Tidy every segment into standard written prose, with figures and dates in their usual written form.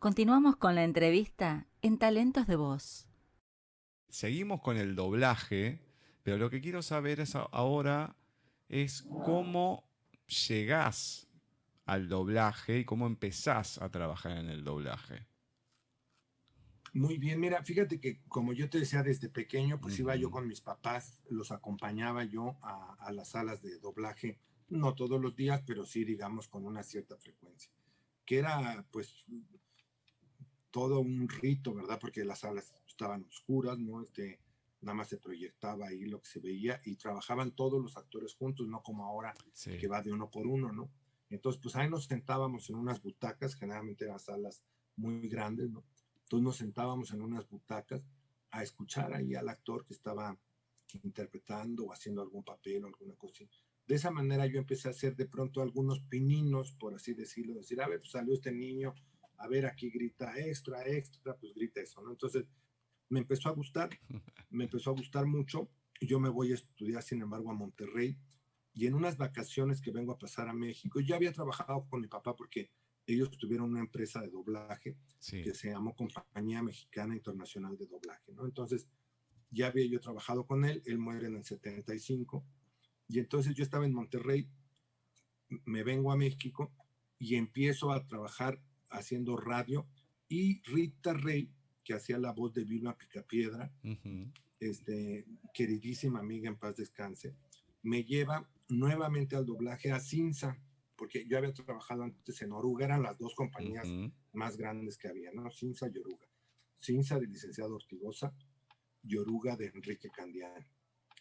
Continuamos con la entrevista en Talentos de Voz. Seguimos con el doblaje, pero lo que quiero saber ahora es cómo llegás al doblaje y cómo empezás a trabajar en el doblaje. Muy bien, mira, fíjate que como yo te decía desde pequeño, pues iba yo Ujú. con mis papás, los acompañaba yo a las salas de doblaje, no todos los días, pero sí, digamos, con una cierta frecuencia, que era pues todo un rito, ¿verdad? Porque las salas estaban oscuras, ¿no? Nada más se proyectaba ahí lo que se veía y trabajaban todos los actores juntos, no como ahora que Sí. va de uno por uno, ¿no? Entonces, pues ahí nos sentábamos en unas butacas, generalmente eran salas muy grandes, ¿no? Entonces nos sentábamos en unas butacas a escuchar ahí al actor que estaba interpretando o haciendo algún papel o alguna cosa. De esa manera yo empecé a hacer de pronto algunos pininos, por así decirlo, decir, a ver, pues salió este niño, a ver, aquí grita extra, extra, pues grita eso, ¿no? Entonces me empezó a gustar, me empezó a gustar mucho. Yo me voy a estudiar, sin embargo, a Monterrey y en unas vacaciones que vengo a pasar a México, yo había trabajado con mi papá porque ellos tuvieron una empresa de doblaje Sí. que se llamó Compañía Mexicana Internacional de Doblaje, ¿no? Entonces ya había yo trabajado con él muere en el 75 y entonces yo estaba en Monterrey, me vengo a México y empiezo a trabajar haciendo radio y Rita Rey, que hacía la voz de Vilma Picapiedra, Ujú. Queridísima amiga, en paz descanse, me lleva nuevamente al doblaje a Cinza, porque yo había trabajado antes en Oruga, eran las dos compañías Ujú. más grandes que había, ¿no? Cinza y Oruga. Cinza del licenciado Ortigosa y Oruga de Enrique Candián.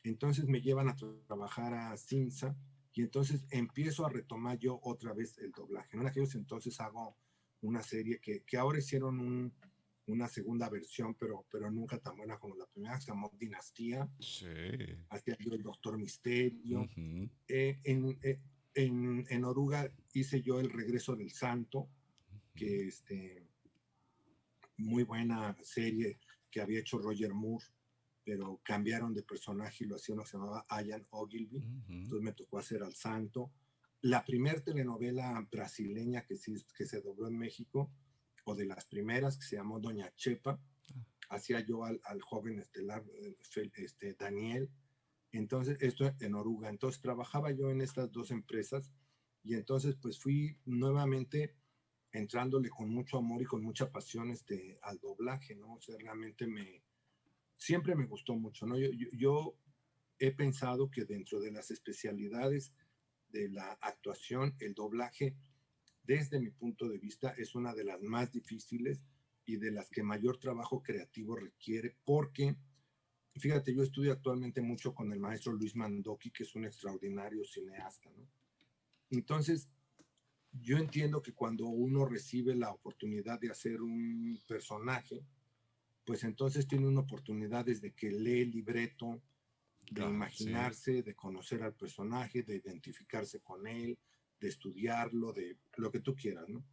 Entonces me llevan a trabajar a Cinza y entonces empiezo a retomar yo otra vez el doblaje, ¿no? En aquellos entonces hago una serie que ahora hicieron una segunda versión, pero nunca tan buena como la primera, se llamó Dinastía. Sí. Hacía yo el Doctor Misterio. Ujú. En Oruga hice yo El Regreso del Santo, que muy buena serie que había hecho Roger Moore, pero cambiaron de personaje y lo hacía uno que se llamaba Ian Ogilvy. Ujú. Entonces me tocó hacer al Santo. La primer telenovela brasileña que se dobló en México, o de las primeras, que se llamó Doña Chepa, hacía yo al joven estelar Daniel. Entonces, esto en Oruga. Entonces, trabajaba yo en estas dos empresas y entonces, pues fui nuevamente entrándole con mucho amor y con mucha pasión al doblaje, ¿no? O sea, realmente siempre me gustó mucho, ¿no? Yo he pensado que dentro de las especialidades de la actuación, el doblaje, desde mi punto de vista, es una de las más difíciles y de las que mayor trabajo creativo requiere, porque, fíjate, yo estudio actualmente mucho con el maestro Luis Mandoki, que es un extraordinario cineasta, ¿no? Entonces, yo entiendo que cuando uno recibe la oportunidad de hacer un personaje, pues entonces tiene una oportunidad desde que lee el libreto, de Claro, sí. imaginarse, de conocer al personaje, de identificarse con él, de estudiarlo, de lo que tú quieras, ¿no?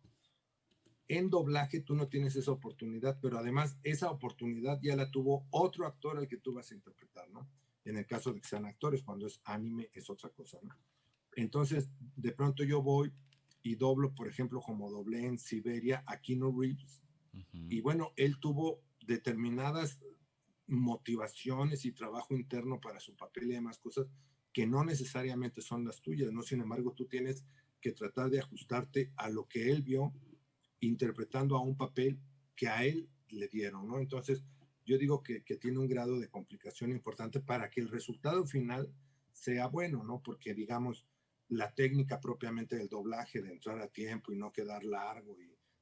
En doblaje tú no tienes esa oportunidad, pero además esa oportunidad ya la tuvo otro actor al que tú vas a interpretar, ¿no? En el caso de que sean actores, cuando es anime es otra cosa, ¿no? Entonces, de pronto yo voy y doblo, por ejemplo, como doblé en Siberia a Keanu Reeves, y Ujú. bueno, él tuvo determinadas motivaciones y trabajo interno para su papel y demás cosas que no necesariamente son las tuyas, ¿no? Sin embargo, tú tienes que tratar de ajustarte a lo que él vio interpretando a un papel que a él le dieron, ¿no? Entonces, yo digo que tiene un grado de complicación importante para que el resultado final sea bueno, ¿no? Porque, digamos, la técnica propiamente del doblaje, de entrar a tiempo y no quedar largo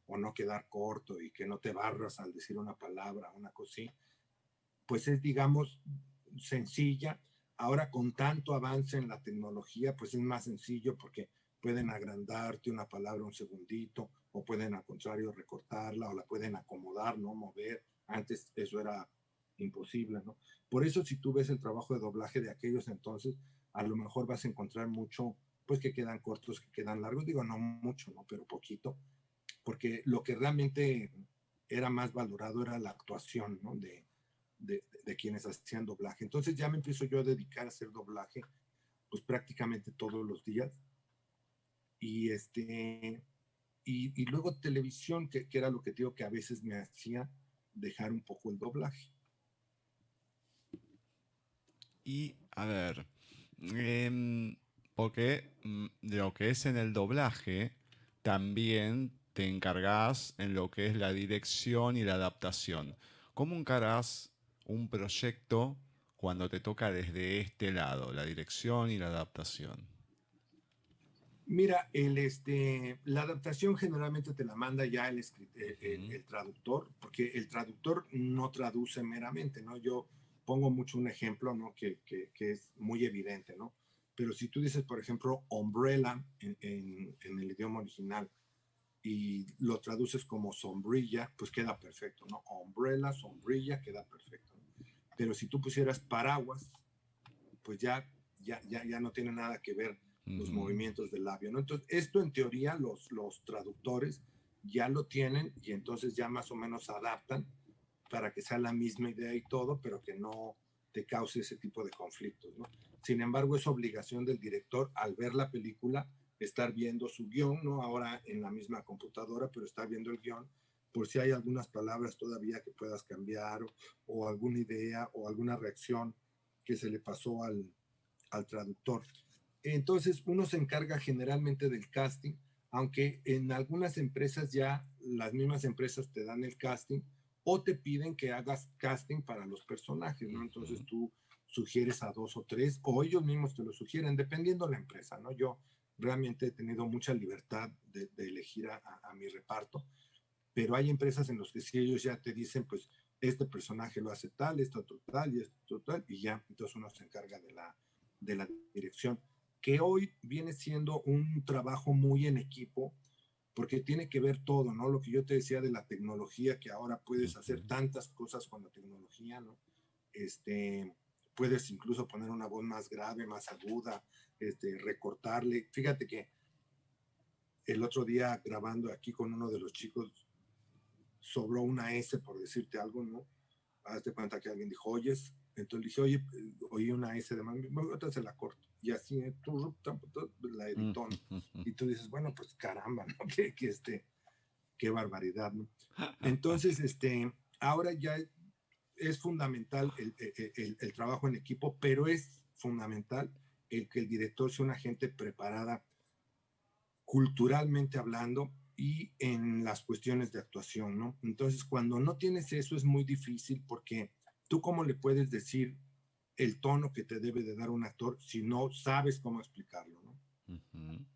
o no quedar corto y que no te barras al decir una palabra, una cosa así, pues es, digamos, sencilla. Ahora con tanto avance en la tecnología, pues es más sencillo porque pueden agrandarte una palabra un segundito o pueden al contrario recortarla o la pueden acomodar, ¿no? Mover. Antes eso era imposible, ¿no? Por eso si tú ves el trabajo de doblaje de aquellos entonces, a lo mejor vas a encontrar mucho, pues que quedan cortos, que quedan largos, digo, no mucho, ¿no? Pero poquito, porque lo que realmente era más valorado era la actuación, ¿no? De quienes hacían doblaje. Entonces ya me empiezo yo a dedicar a hacer doblaje, pues prácticamente todos los días. Y y luego televisión, que era lo que te digo que a veces me hacía dejar un poco el doblaje. Y a ver, porque de lo que es en el doblaje, también te encargas en lo que es la dirección y la adaptación. ¿Cómo encarás un proyecto cuando te toca desde este lado, la dirección y la adaptación? Mira, la adaptación generalmente te la manda ya el traductor, porque el traductor no traduce meramente, ¿no? Yo pongo mucho un ejemplo, ¿no? Que es muy evidente, ¿no? Pero si tú dices, por ejemplo, umbrella en el idioma original y lo traduces como sombrilla, pues queda perfecto, ¿no? Umbrella, sombrilla, queda perfecto, ¿no? Pero si tú pusieras paraguas, pues ya no tiene nada que ver los movimientos del labio, ¿no? Entonces, esto en teoría los traductores ya lo tienen y entonces ya más o menos adaptan para que sea la misma idea y todo, pero que no te cause ese tipo de conflictos, ¿no? Sin embargo, es obligación del director al ver la película estar viendo su guión, ¿no? Ahora en la misma computadora, pero está viendo el guión por si hay algunas palabras todavía que puedas cambiar o alguna idea o alguna reacción que se le pasó al traductor. Entonces, uno se encarga generalmente del casting, aunque en algunas empresas ya las mismas empresas te dan el casting o te piden que hagas casting para los personajes, ¿no? Entonces tú sugieres a 2 o 3 o ellos mismos te lo sugieren, dependiendo de la empresa, ¿no? Yo realmente he tenido mucha libertad de elegir a mi reparto, pero hay empresas en las que sí ellos ya te dicen, pues, este personaje lo hace tal, esto tal y esto tal, y ya, entonces uno se encarga de la dirección, que hoy viene siendo un trabajo muy en equipo, porque tiene que ver todo, ¿no? Lo que yo te decía de la tecnología, que ahora puedes hacer tantas cosas con la tecnología, ¿no? Puedes incluso poner una voz más grave, más aguda, recortarle. Fíjate que el otro día grabando aquí con uno de los chicos, sobró una S por decirte algo, ¿no? Hazte cuenta que alguien dijo, oyes, entonces dije, oye, oí una S de más, otra se la corto. Y así, la editó, ¿no? Y tú dices, bueno, pues caramba, ¿no? Qué barbaridad, ¿no? Entonces, ahora ya es fundamental el trabajo en equipo, pero es fundamental el que el director sea una gente preparada culturalmente hablando y en las cuestiones de actuación, ¿no? Entonces, cuando no tienes eso es muy difícil porque tú cómo le puedes decir el tono que te debe de dar un actor si no sabes cómo explicarlo, ¿no?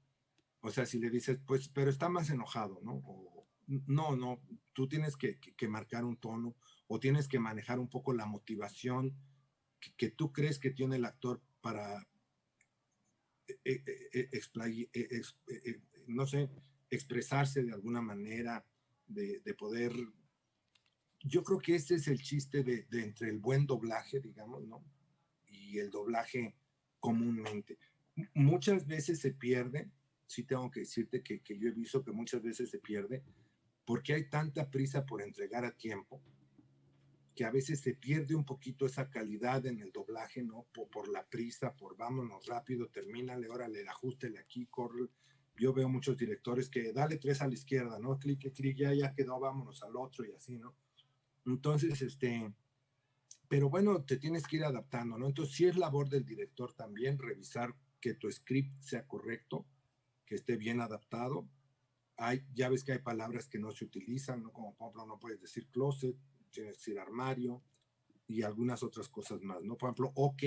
O sea, si le dices, pues, pero está más enojado, ¿no? O, no, tú tienes que marcar un tono o tienes que manejar un poco la motivación que tú crees que tiene el actor para no sé, expresarse de alguna manera, de poder. Yo creo que ese es el chiste de entre el buen doblaje, digamos, ¿no? Y el doblaje comúnmente. Muchas veces se pierde, sí tengo que decirte que yo he visto que muchas veces se pierde porque hay tanta prisa por entregar a tiempo que a veces se pierde un poquito esa calidad en el doblaje, ¿no? Por la prisa, por vámonos rápido, termínale, órale, ajustele aquí, corre. Yo veo muchos directores que dale 3 a la izquierda, ¿no? Clic, clic, ya quedó, vámonos al otro y así, ¿no? Entonces, pero bueno, te tienes que ir adaptando, ¿no? Entonces, sí es labor del director también revisar que tu script sea correcto, que esté bien adaptado. Ya ves que hay palabras que no se utilizan, ¿no? Como por ejemplo, no puedes decir closet, tienes que decir armario y algunas otras cosas más, ¿no? Por ejemplo, ok,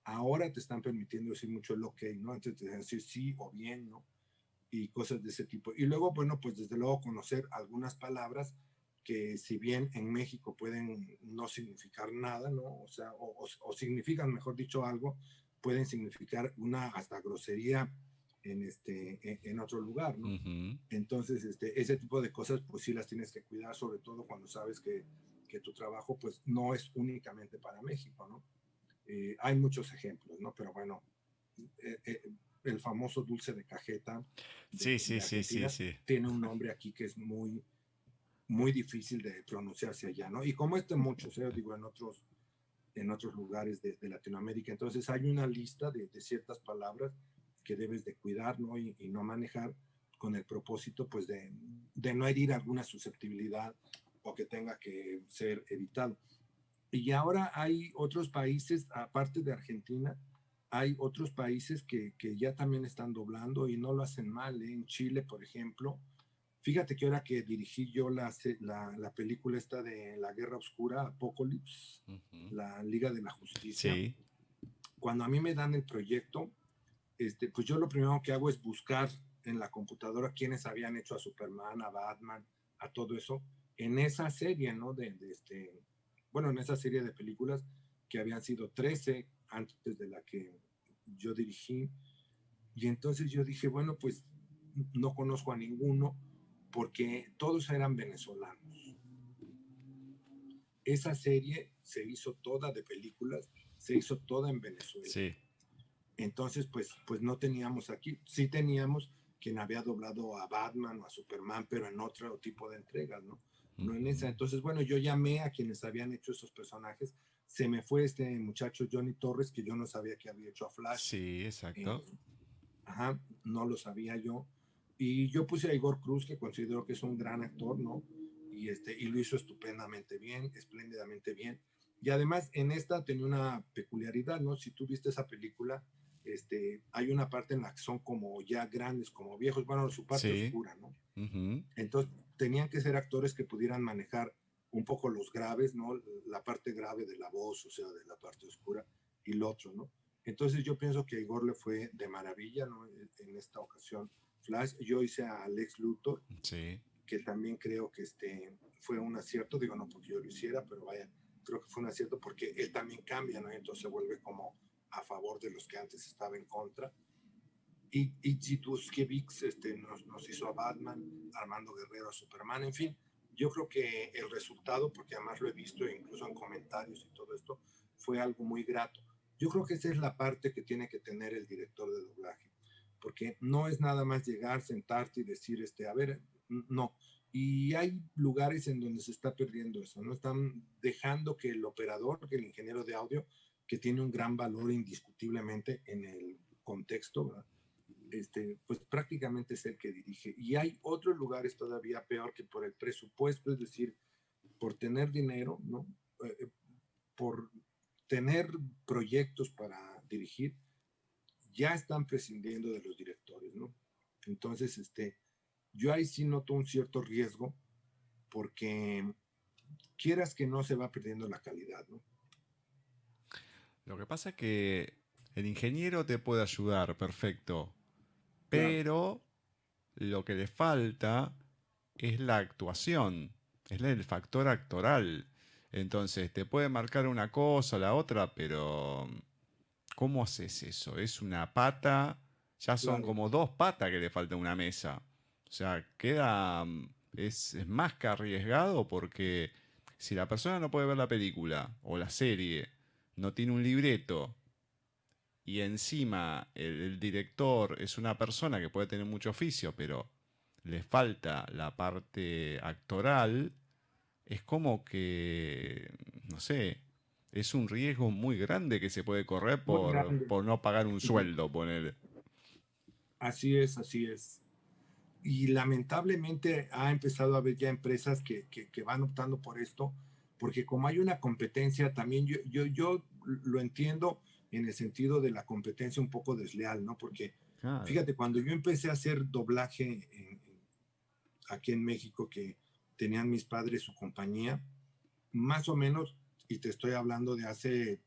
ahora te están permitiendo decir mucho el ok, ¿no? Antes te decían decir sí o bien, ¿no? Y cosas de ese tipo. Y luego, bueno, pues desde luego conocer algunas palabras que si bien en México pueden no significar nada, ¿no? O sea, o significan, mejor dicho, algo, pueden significar una hasta grosería en otro lugar, ¿no? Entonces, ese tipo de cosas, pues sí las tienes que cuidar, sobre todo cuando sabes que tu trabajo, pues no es únicamente para México, ¿no? Hay muchos ejemplos, ¿no? Pero bueno, el famoso dulce de cajeta Sí, de sí, sí, sí, Argentina sí. tiene un nombre aquí que es muy, muy difícil de pronunciarse allá, ¿no? Y como muchos, digo, en otros lugares de Latinoamérica. Entonces hay una lista de ciertas palabras que debes de cuidar, ¿no? Y no manejar con el propósito pues de no herir alguna susceptibilidad o que tenga que ser evitado. Y ahora hay otros países, aparte de Argentina, hay otros países que ya también están doblando y no lo hacen mal, ¿eh? En Chile, por ejemplo, fíjate que ahora que dirigí yo la película esta de la Guerra Oscura, Apocalypse, la Liga de la Justicia, Sí. cuando a mí me dan el proyecto, pues yo lo primero que hago es buscar en la computadora quiénes habían hecho a Superman, a Batman, a todo eso, en esa serie, ¿no? Bueno, en esa serie de películas que habían sido 13 antes de la que yo dirigí. Y entonces yo dije, bueno, pues no conozco a ninguno porque todos eran venezolanos. Esa serie se hizo toda de películas, se hizo toda en Venezuela. Sí. Entonces, pues no teníamos aquí, sí teníamos quien había doblado a Batman o a Superman, pero en otro tipo de entregas, ¿no? No en esa. Entonces, bueno, yo llamé a quienes habían hecho esos personajes. Se me fue este muchacho Johnny Torres, que yo no sabía que había hecho a Flash. Sí, exacto. Ajá, no lo sabía yo. Y yo puse a Igor Cruz, que considero que es un gran actor, ¿no? Y lo hizo estupendamente bien, espléndidamente bien. Y además en esta tenía una peculiaridad, ¿no? Si tú viste esa película, hay una parte en la que son como ya grandes, como viejos, bueno, su parte Sí. oscura, ¿no? Entonces tenían que ser actores que pudieran manejar un poco los graves, ¿no? La parte grave de la voz, o sea, de la parte oscura, y lo otro, ¿no? Entonces yo pienso que a Igor le fue de maravilla, ¿no? En esta ocasión Flash. Yo hice a Lex Luthor, Sí. que también creo que fue un acierto, digo no porque yo lo hiciera, pero vaya, creo que fue un acierto porque él también cambia, ¿no? Entonces se vuelve como a favor de los que antes estaba en contra. Y Zituskevix nos hizo a Batman, Armando Guerrero a Superman, en fin, yo creo que el resultado, porque además lo he visto incluso en comentarios y todo esto, fue algo muy grato. Yo creo que esa es la parte que tiene que tener el director de doblaje, porque no es nada más llegar, sentarte y decir, a ver, no. Y hay lugares en donde se está perdiendo eso, ¿no? Están dejando que el operador, que el ingeniero de audio, que tiene un gran valor indiscutiblemente en el contexto, ¿verdad? Pues prácticamente es el que dirige. Y hay otros lugares todavía peor que por el presupuesto, es decir, por tener dinero, ¿no? Por tener proyectos para dirigir, ya están prescindiendo de los directores, ¿no? Entonces, yo ahí sí noto un cierto riesgo porque quieras que no se va perdiendo la calidad, ¿no? Lo que pasa es que el ingeniero te puede ayudar, perfecto. Claro. Pero lo que le falta es la actuación, es el factor actoral. Entonces, te puede marcar una cosa o la otra, pero ¿cómo haces eso? Es una pata, ya son Claro. como dos patas que le falta a una mesa. O sea, queda, es más que arriesgado porque si la persona no puede ver la película o la serie, no tiene un libreto y encima el director es una persona que puede tener mucho oficio, pero le falta la parte actoral, es como que, no sé, es un riesgo muy grande que se puede correr Muy grande. por no pagar un sueldo, poner. Así es, así es. Y lamentablemente ha empezado a haber ya empresas que van optando por esto, porque como hay una competencia, también yo lo entiendo en el sentido de la competencia un poco desleal, ¿no? Porque Claro. fíjate, cuando yo empecé a hacer doblaje aquí en México, que tenían mis padres su compañía, más o menos, y te estoy hablando de hace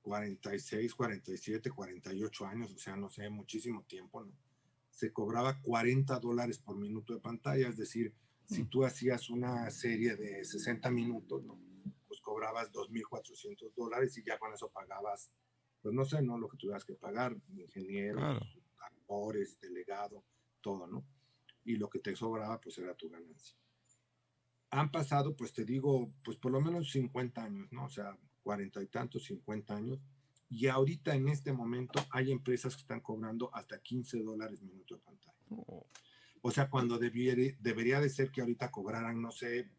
46, 47, 48 años, o sea, no sé, muchísimo tiempo, ¿no? Se cobraba $40 por minuto de pantalla, es decir, si tú hacías una serie de 60 minutos, ¿no? Pues cobrabas $2,400 y ya con eso pagabas, pues no sé, ¿no? Lo que tuvieras que pagar, ingenieros, Claro. actores, delegado, todo, ¿no? Y lo que te sobraba, pues era tu ganancia. Han pasado, pues te digo, pues por lo menos 50 años, ¿no? O sea, 40 y tantos, 50 años. Y ahorita en este momento hay empresas que están cobrando hasta $15 minuto de pantalla. Oh, O sea, cuando debería de ser que ahorita cobraran, no sé,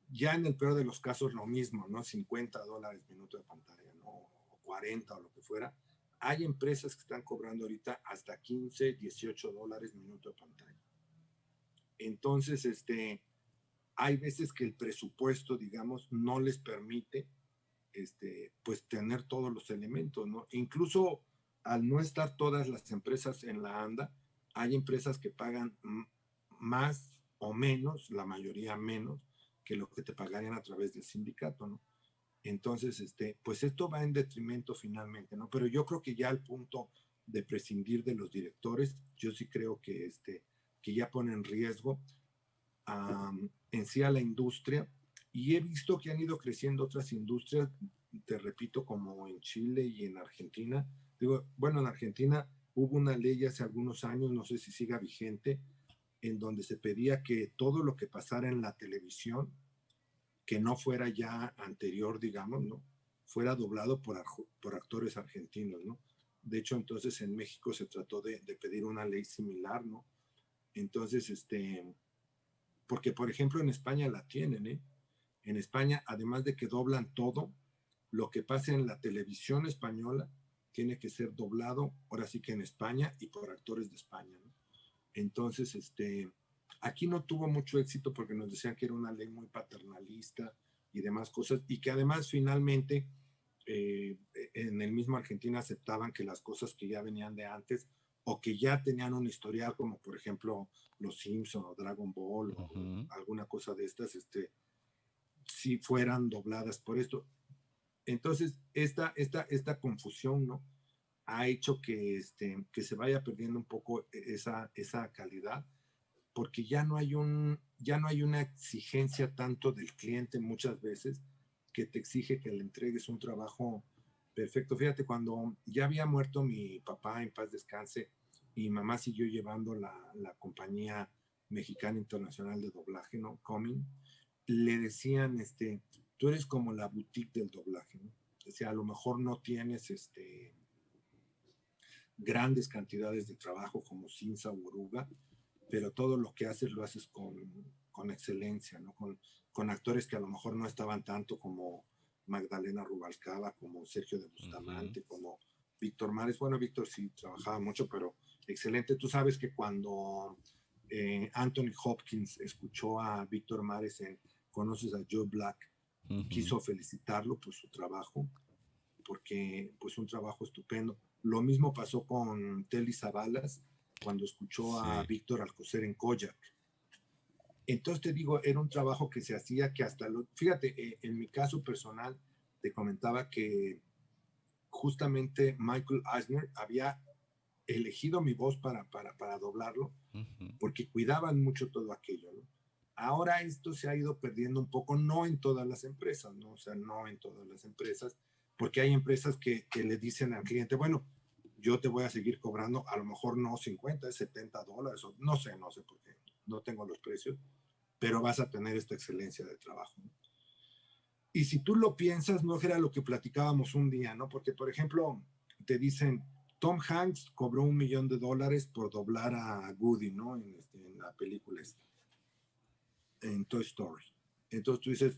ya en el peor de los casos lo mismo, ¿no? $50 minuto de pantalla, ¿no? O 40 o lo que fuera. Hay empresas que están cobrando ahorita hasta 15, 18 dólares minuto de pantalla. Entonces, hay veces que el presupuesto, digamos, no les permite, pues tener todos los elementos, ¿no? Incluso al no estar todas las empresas en la ANDA, hay empresas que pagan más o menos, la mayoría menos, que lo que te pagarían a través del sindicato, ¿no? Entonces, pues esto va en detrimento finalmente, ¿no? Pero yo creo que ya al punto de prescindir de los directores, yo sí creo que ya pone en riesgo en sí a la industria, y he visto que han ido creciendo otras industrias, te repito, como en Chile y en Argentina. Digo, bueno, en Argentina hubo una ley hace algunos años, no sé si siga vigente, en donde se pedía que todo lo que pasara en la televisión, que no fuera ya anterior, digamos, ¿no? Fuera doblado por actores argentinos, ¿no? De hecho, entonces en México se trató de pedir una ley similar, ¿no? Entonces, porque por ejemplo en España la tienen, ¿eh? En España, además de que doblan todo, lo que pasa en la televisión española tiene que ser doblado, ahora sí que en España y por actores de España, ¿no? Entonces, aquí no tuvo mucho éxito porque nos decían que era una ley muy paternalista y demás cosas, y que además finalmente en el mismo Argentina aceptaban que las cosas que ya venían de antes o que ya tenían un historial, como por ejemplo Los Simpson o Dragon Ball o alguna cosa de estas, si fueran dobladas por esto. Entonces, esta confusión, ¿no? Ha hecho que se vaya perdiendo un poco esa calidad, porque ya no hay una exigencia tanto del cliente muchas veces que te exige que le entregues un trabajo perfecto. Fíjate, cuando ya había muerto mi papá, en paz descanse, y mi mamá siguió llevando la compañía mexicana internacional de doblaje, ¿no? Coming, le decían, tú eres como la boutique del doblaje, ¿no? O sea, a lo mejor no tienes, grandes cantidades de trabajo como Cinza o Oruga, pero todo lo que haces lo haces con excelencia, ¿no? Con actores que a lo mejor no estaban tanto como Magdalena Rubalcaba, como Sergio de Bustamante, como Víctor Mares. Bueno, Víctor sí trabajaba mucho, pero excelente. Tú sabes que cuando Anthony Hopkins escuchó a Víctor Mares en Conoces a Joe Black, quiso felicitarlo por su trabajo, porque pues un trabajo estupendo. Lo mismo pasó con Telly Savalas cuando escuchó a Víctor Alcocer en Kojak. Entonces te digo, era un trabajo que se hacía que hasta fíjate, en mi caso personal te comentaba que justamente Michael Eisner había elegido mi voz para doblarlo, porque cuidaban mucho todo aquello, ¿no? Ahora esto se ha ido perdiendo un poco, no en todas las empresas, ¿no? O sea, no en todas las empresas, porque hay empresas que le dicen al cliente, bueno, yo te voy a seguir cobrando, a lo mejor no 50, 70 dólares, o no sé, porque no tengo los precios, pero vas a tener esta excelencia de trabajo, ¿no? Y si tú lo piensas, no era lo que platicábamos un día, ¿no? Porque, por ejemplo, te dicen, Tom Hanks cobró $1,000,000 por doblar a Woody, ¿no? En la película en Toy Story. Entonces tú dices,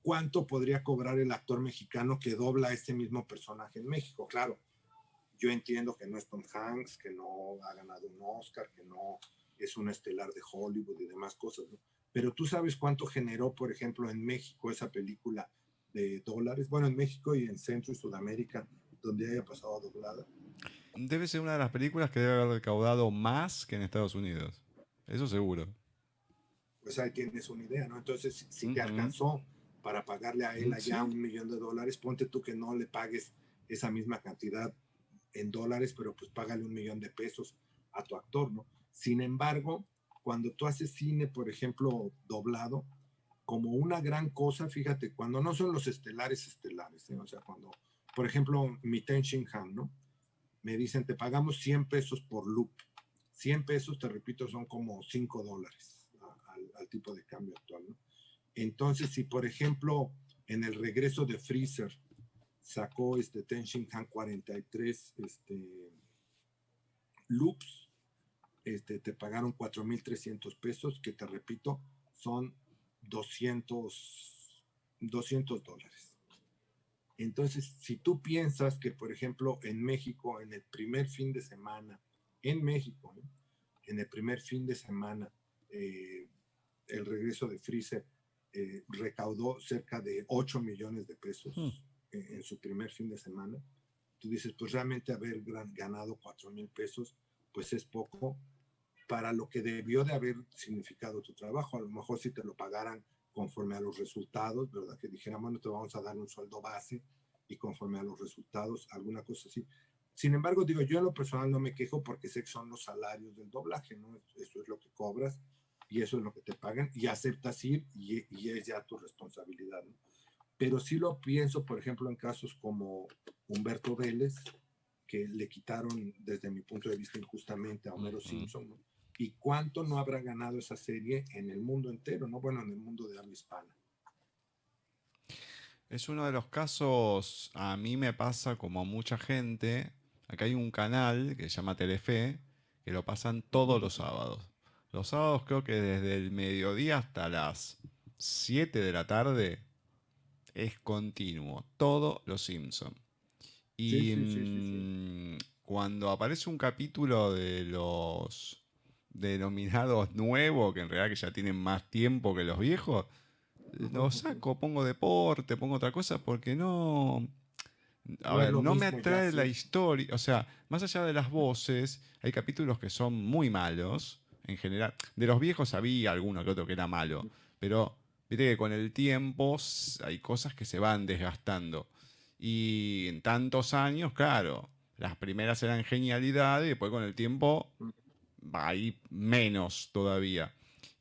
¿cuánto podría cobrar el actor mexicano que dobla a este mismo personaje en México? Claro, yo entiendo que no es Tom Hanks, que no ha ganado un Oscar, que no es un estelar de Hollywood y demás cosas, ¿no? Pero tú sabes cuánto generó, por ejemplo, en México esa película de dólares, bueno, en México y en Centro y Sudamérica, donde haya pasado doblada. Debe ser una de las películas que debe haber recaudado más que en Estados Unidos. Eso seguro. Pues ahí tienes una idea, ¿no? Entonces, si te alcanzó para pagarle a él allá $1,000,000, ponte tú que no le pagues esa misma cantidad en dólares, pero pues págale $1,000,000 a tu actor, ¿no? Sin embargo, cuando tú haces cine, por ejemplo, doblado, como una gran cosa, fíjate, cuando no son los estelares, ¿eh? O sea, cuando, por ejemplo, mi Ten Shin Han, ¿no? Me dicen, te pagamos 100 pesos por loop. 100 pesos, te repito, son como $5 al tipo de cambio actual, ¿no? Entonces, si por ejemplo, en el regreso de Freezer sacó Ten Shin Han 43 loops, te pagaron 4,300 pesos, que te repito, son $200. Entonces, si tú piensas que, por ejemplo, en México, en el primer fin de semana, en México, ¿eh? En el primer fin de semana, eh, el regreso de Freezer recaudó cerca de 8 millones de pesos en su primer fin de semana. Tú dices, pues realmente haber ganado 4,000 pesos, pues es poco para lo que debió de haber significado tu trabajo. A lo mejor si te lo pagaran conforme a los resultados, ¿verdad? Que dijeran, bueno, te vamos a dar un sueldo base y conforme a los resultados, alguna cosa así. Sin embargo, digo, yo en lo personal no me quejo porque sé que son los salarios del doblaje, ¿no? Eso es lo que cobras y eso es lo que te pagan y aceptas ir y es ya tu responsabilidad, ¿no? Pero sí lo pienso, por ejemplo, en casos como Humberto Vélez, que le quitaron, desde mi punto de vista, injustamente a Homero Simpson, ¿no? Y cuánto no habrá ganado esa serie en el mundo entero, ¿no? Bueno, en el mundo de habla hispana. Es uno de los casos, a mí me pasa como a mucha gente. Acá hay un canal que se llama Telefe, que lo pasan todos los sábados. Los sábados creo que desde el mediodía hasta las 7 de la tarde es continuo, todo Los Simpson. Sí, Y sí, sí, sí, sí. cuando aparece un capítulo de los denominados nuevos, que en realidad que ya tienen más tiempo que los viejos, lo saco, pongo deporte, pongo otra cosa, porque no. A No es ver, lo no me mismo ya, atrae la sí. historia. O sea, más allá de las voces, hay capítulos que son muy malos, en general. De los viejos había alguno que otro que era malo, pero viste que con el tiempo hay cosas que se van desgastando. Y en tantos años, claro, las primeras eran genialidad y después con el tiempo hay menos todavía.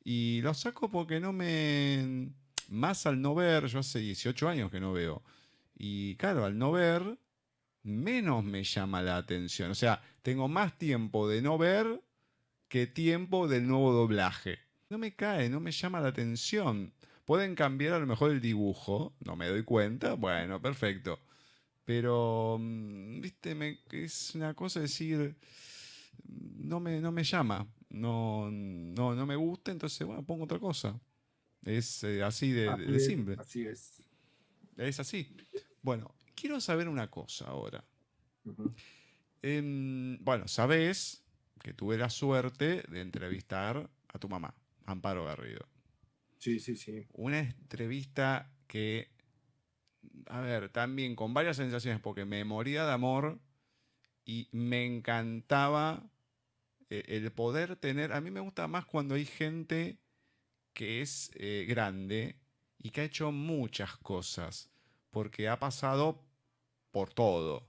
Y lo saco porque no me. Más al no ver, yo hace 18 años que no veo. Y claro, al no ver, menos me llama la atención. O sea, tengo más tiempo de no ver que tiempo del nuevo doblaje. No me cae, no me llama la atención. Pueden cambiar a lo mejor el dibujo, no me doy cuenta, bueno, perfecto. Pero, viste, es una cosa decir, no me llama, no me gusta, entonces, bueno, pongo otra cosa. Es así de Así es, simple. así es. Es así. Bueno, quiero saber una cosa ahora. Uh-huh. Bueno, sabés que tuve la suerte de entrevistar a tu mamá, Amparo Garrido. Sí, sí, sí. Una entrevista que, a ver, también con varias sensaciones, porque me moría de amor y me encantaba el poder tener. A mí me gusta más cuando hay gente que es grande y que ha hecho muchas cosas, porque ha pasado por todo.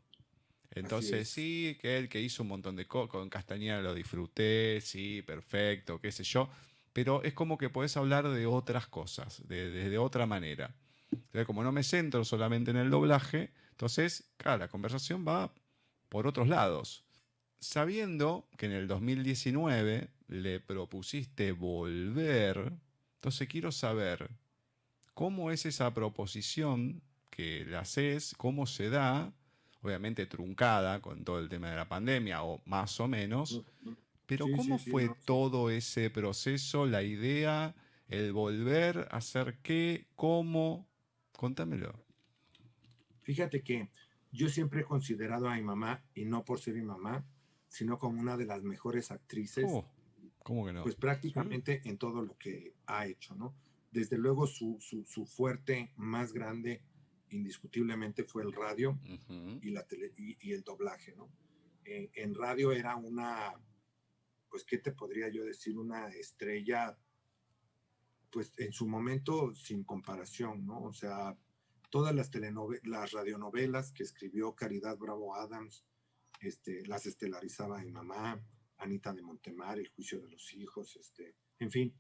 Así Entonces es. sí, que él que hizo un montón de cosas, con Castañeda lo disfruté, sí, perfecto, qué sé yo, pero es como que podés hablar de otras cosas, de otra manera. Entonces, como no me centro solamente en el doblaje, entonces, claro, la conversación va por otros lados. Sabiendo que en el 2019 le propusiste volver, entonces quiero saber cómo es esa proposición que la haces, cómo se da, obviamente truncada con todo el tema de la pandemia, o más o menos, Uh-huh. pero Sí, cómo sí, sí, fue no, sí. todo ese proceso, la idea, el volver, hacer qué, cómo, contámelo. Fíjate que yo siempre he considerado a mi mamá, y no por ser mi mamá, sino como una de las mejores actrices, Oh, ¿cómo que no? pues Sí. prácticamente en todo lo que ha hecho, ¿no? Desde luego su fuerte más grande, indiscutiblemente, fue el radio Ujú. y, y el doblaje, ¿no? En radio era una, pues, ¿qué te podría yo decir? Una estrella, pues, en su momento sin comparación, ¿no? O sea, todas las radionovelas que escribió Caridad Bravo Adams, las estelarizaba mi mamá, Anita de Montemar, El juicio de los hijos, en fin,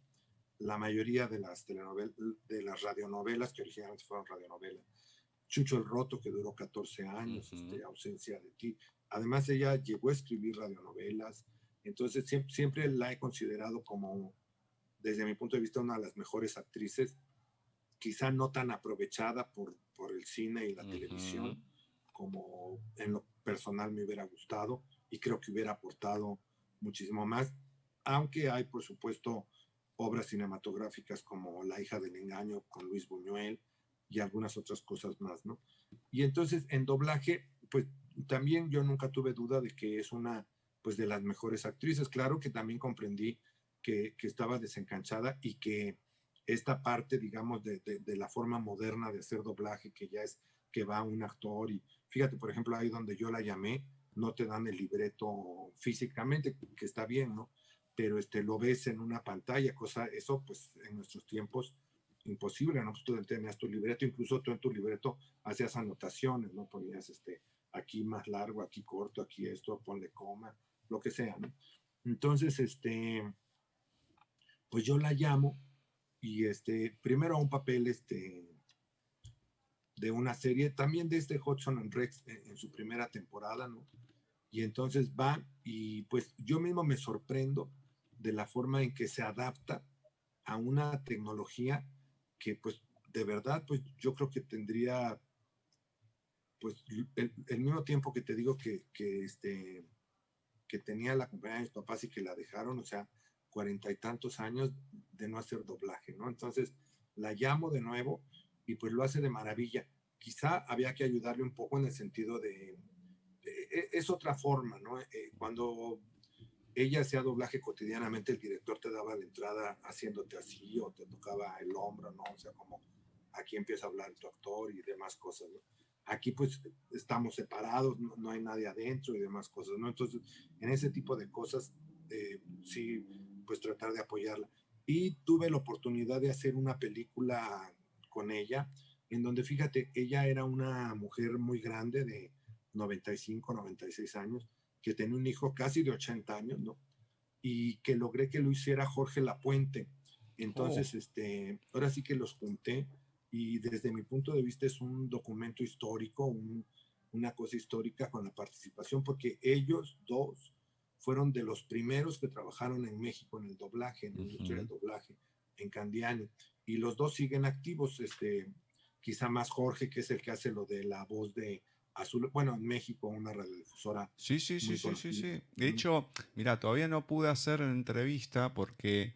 la mayoría de las de las radionovelas que originalmente fueron radionovelas. Chucho el Roto, que duró 14 años, Ujú. Ausencia de ti. Además, ella llegó a escribir radionovelas, entonces siempre la he considerado como, desde mi punto de vista, una de las mejores actrices, quizá no tan aprovechada por el cine y la Ujú. televisión como en lo personal me hubiera gustado y creo que hubiera aportado muchísimo más, aunque hay, por supuesto, obras cinematográficas como La hija del engaño con Luis Buñuel, y algunas otras cosas más, ¿no? Y entonces en doblaje, pues también yo nunca tuve duda de que es una, pues de las mejores actrices. Claro que también comprendí que estaba desencanchada y que esta parte, digamos, de la forma moderna de hacer doblaje, que ya es que va un actor y fíjate, por ejemplo, ahí donde yo la llamé, no te dan el libreto físicamente, que está bien, ¿no? Pero lo ves en una pantalla, cosa, eso pues en nuestros tiempos imposible, ¿no? Pues tú tenías tu libreto, incluso tú en tu libreto hacías anotaciones, ¿no? Ponías aquí más largo, aquí corto, aquí esto, ponle coma, lo que sea, ¿no? Entonces, pues yo la llamo y primero a un papel de una serie, también de Hudson and Rex en su primera temporada, ¿no? Y entonces va y pues yo mismo me sorprendo de la forma en que se adapta a una tecnología que pues de verdad pues yo creo que tendría pues el mismo tiempo que te digo que tenía la compañía de mis papás y que la dejaron, o sea, 40 y tantos años de no hacer doblaje, ¿no? Entonces la llamo de nuevo y pues lo hace de maravilla. Quizá había que ayudarle un poco en el sentido es otra forma, ¿no? Cuando ella hacía doblaje cotidianamente, el director te daba la entrada haciéndote así o te tocaba el hombro, ¿no? O sea, como aquí empieza a hablar tu actor y demás cosas, ¿no? Aquí pues estamos separados, no hay nadie adentro y demás cosas, ¿no? Entonces, en ese tipo de cosas, sí, pues tratar de apoyarla. Y tuve la oportunidad de hacer una película con ella, en donde, fíjate, ella era una mujer muy grande de 95, 96 años, que tenía un hijo casi de 80 años, ¿no? Y que logré que lo hiciera Jorge Lapuente. Oh, Entonces, ahora sí que los junté y desde mi punto de vista es un documento histórico, una cosa histórica con la participación, porque ellos dos fueron de los primeros que trabajaron en México en el doblaje, en la industria del ujú. doblaje, en Candiani. Y los dos siguen activos, quizá más Jorge, que es el que hace lo de la voz de Azul, bueno, en México, una radiodifusora Sí, sí, sí, muy sí, sí, conocida. sí. De hecho, mira, todavía no pude hacer la entrevista porque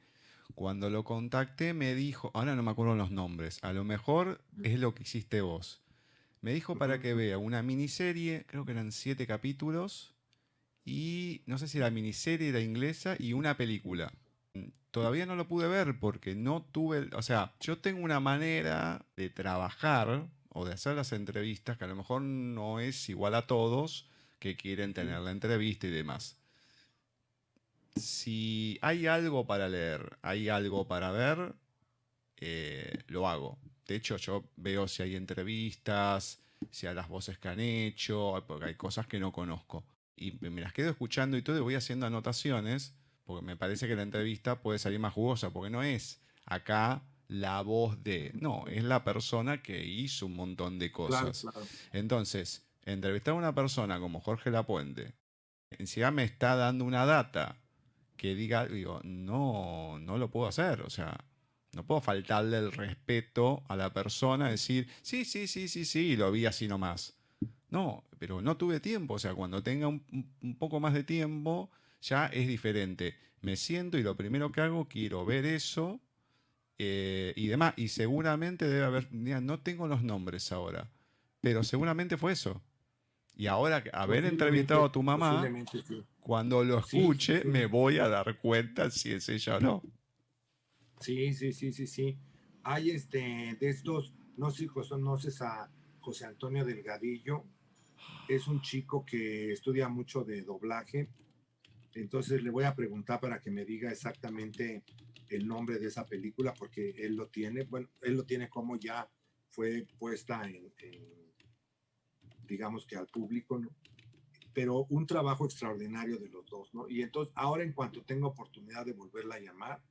cuando lo contacté me dijo, ahora no me acuerdo los nombres, a lo mejor es lo que hiciste vos. Me dijo para que vea una miniserie, creo que eran 7 capítulos, y no sé si la miniserie era inglesa y una película. Todavía no lo pude ver porque no tuve, o sea, yo tengo una manera de trabajar o de hacer las entrevistas que a lo mejor no es igual a todos que quieren tener la entrevista y demás. Si hay algo para leer, hay algo para ver, lo hago. De hecho, yo veo si hay entrevistas, si hay las voces que han hecho, porque hay cosas que no conozco. Y me las quedo escuchando y todo, y voy haciendo anotaciones, porque me parece que la entrevista puede salir más jugosa, porque no es acá la voz de... No, es la persona que hizo un montón de Claro, cosas. claro. Entonces, entrevistar a una persona como Jorge Lapuente, encima me está dando una data que diga, digo, no, no lo puedo hacer, o sea, no puedo faltarle el respeto a la persona, decir, sí, sí, sí, sí, sí, y lo vi así nomás. No, pero no tuve tiempo, o sea, cuando tenga un poco más de tiempo, ya es diferente. Me siento y lo primero que hago, quiero ver eso y demás, y seguramente debe haber, mira, no tengo los nombres ahora, pero seguramente fue eso. Y ahora, haber entrevistado Posiblemente, a tu mamá, posiblemente sí. cuando lo Sí, sí, escuche, me sí. voy a dar cuenta si es ella o no. Sí, sí, sí, sí, sí. Hay de estos, no sé si conoces a José Antonio Delgadillo, es un chico que estudia mucho de doblaje, entonces le voy a preguntar para que me diga exactamente el nombre de esa película, porque él lo tiene, bueno, él lo tiene como ya fue puesta digamos que al público, ¿no? Pero un trabajo extraordinario de los dos, ¿no? Y entonces, ahora en cuanto tengo oportunidad de volverla a llamar,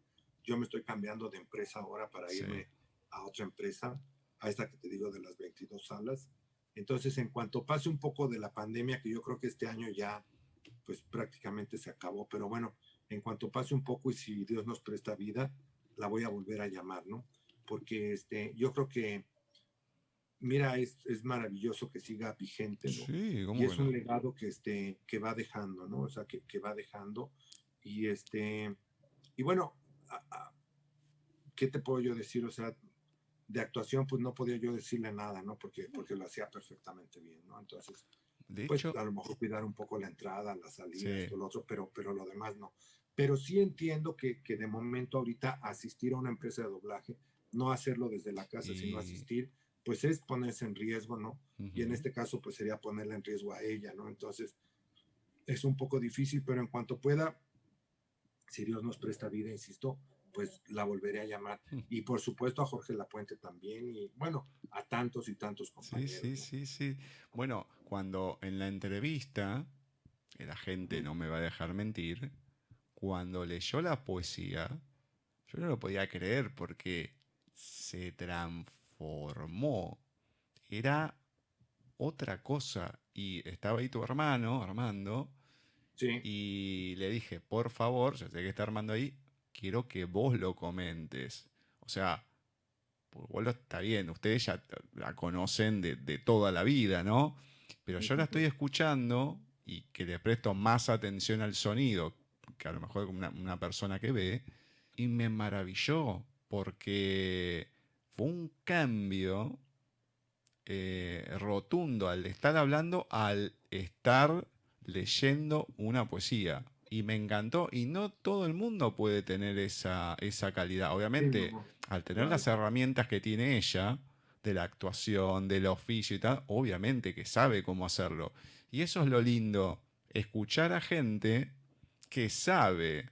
yo me estoy cambiando de empresa ahora para Sí. irme a otra empresa, a esta que te digo de las 22 salas. Entonces, en cuanto pase un poco de la pandemia, que yo creo que este año ya, pues prácticamente se acabó, pero bueno, en cuanto pase un poco y si Dios nos presta vida, la voy a volver a llamar, ¿no? Porque yo creo que mira, es maravilloso que siga vigente, ¿no? Sí, Y ¿cómo que es un no? legado que va dejando, ¿no? O sea, que va dejando. Y y bueno, ¿qué te puedo yo decir? O sea, de actuación, pues no podía yo decirle nada, ¿no? Porque lo hacía perfectamente bien, ¿no? Entonces, De pues hecho, a lo mejor cuidar un poco la entrada, la salida, sí. esto, lo otro, pero lo demás no. Pero sí entiendo que de momento ahorita asistir a una empresa de doblaje, no hacerlo desde la casa, sino Y, asistir, pues es ponerse en riesgo, ¿no? Y en ujú. este caso, pues sería ponerla en riesgo a ella, ¿no? Entonces, es un poco difícil, pero en cuanto pueda, si Dios nos presta vida, insisto, pues la volveré a llamar. Y por supuesto a Jorge Lapuente también, y bueno, a tantos y tantos Sí, compañeros, sí, ¿no? sí, sí. Bueno, cuando en la entrevista, que la gente no me va a dejar mentir, cuando leyó la poesía, yo no lo podía creer porque se transformó. Era otra cosa. Y estaba ahí tu hermano, Armando, Sí, y le dije, por favor, ya sé que está Armando ahí, quiero que vos lo comentes. O sea, pues vos está bien, ustedes ya la conocen de toda la vida, ¿no? Pero yo la estoy escuchando y que le presto más atención al sonido que a lo mejor una persona que ve, y me maravilló porque fue un cambio rotundo al estar hablando al estar leyendo una poesía. Y me encantó. Y no todo el mundo puede tener esa calidad. sí, Obviamente, no, al tener las claro. herramientas que tiene ella, de la actuación, del oficio y tal, obviamente que sabe cómo hacerlo. Y eso es lo lindo, escuchar a gente que sabe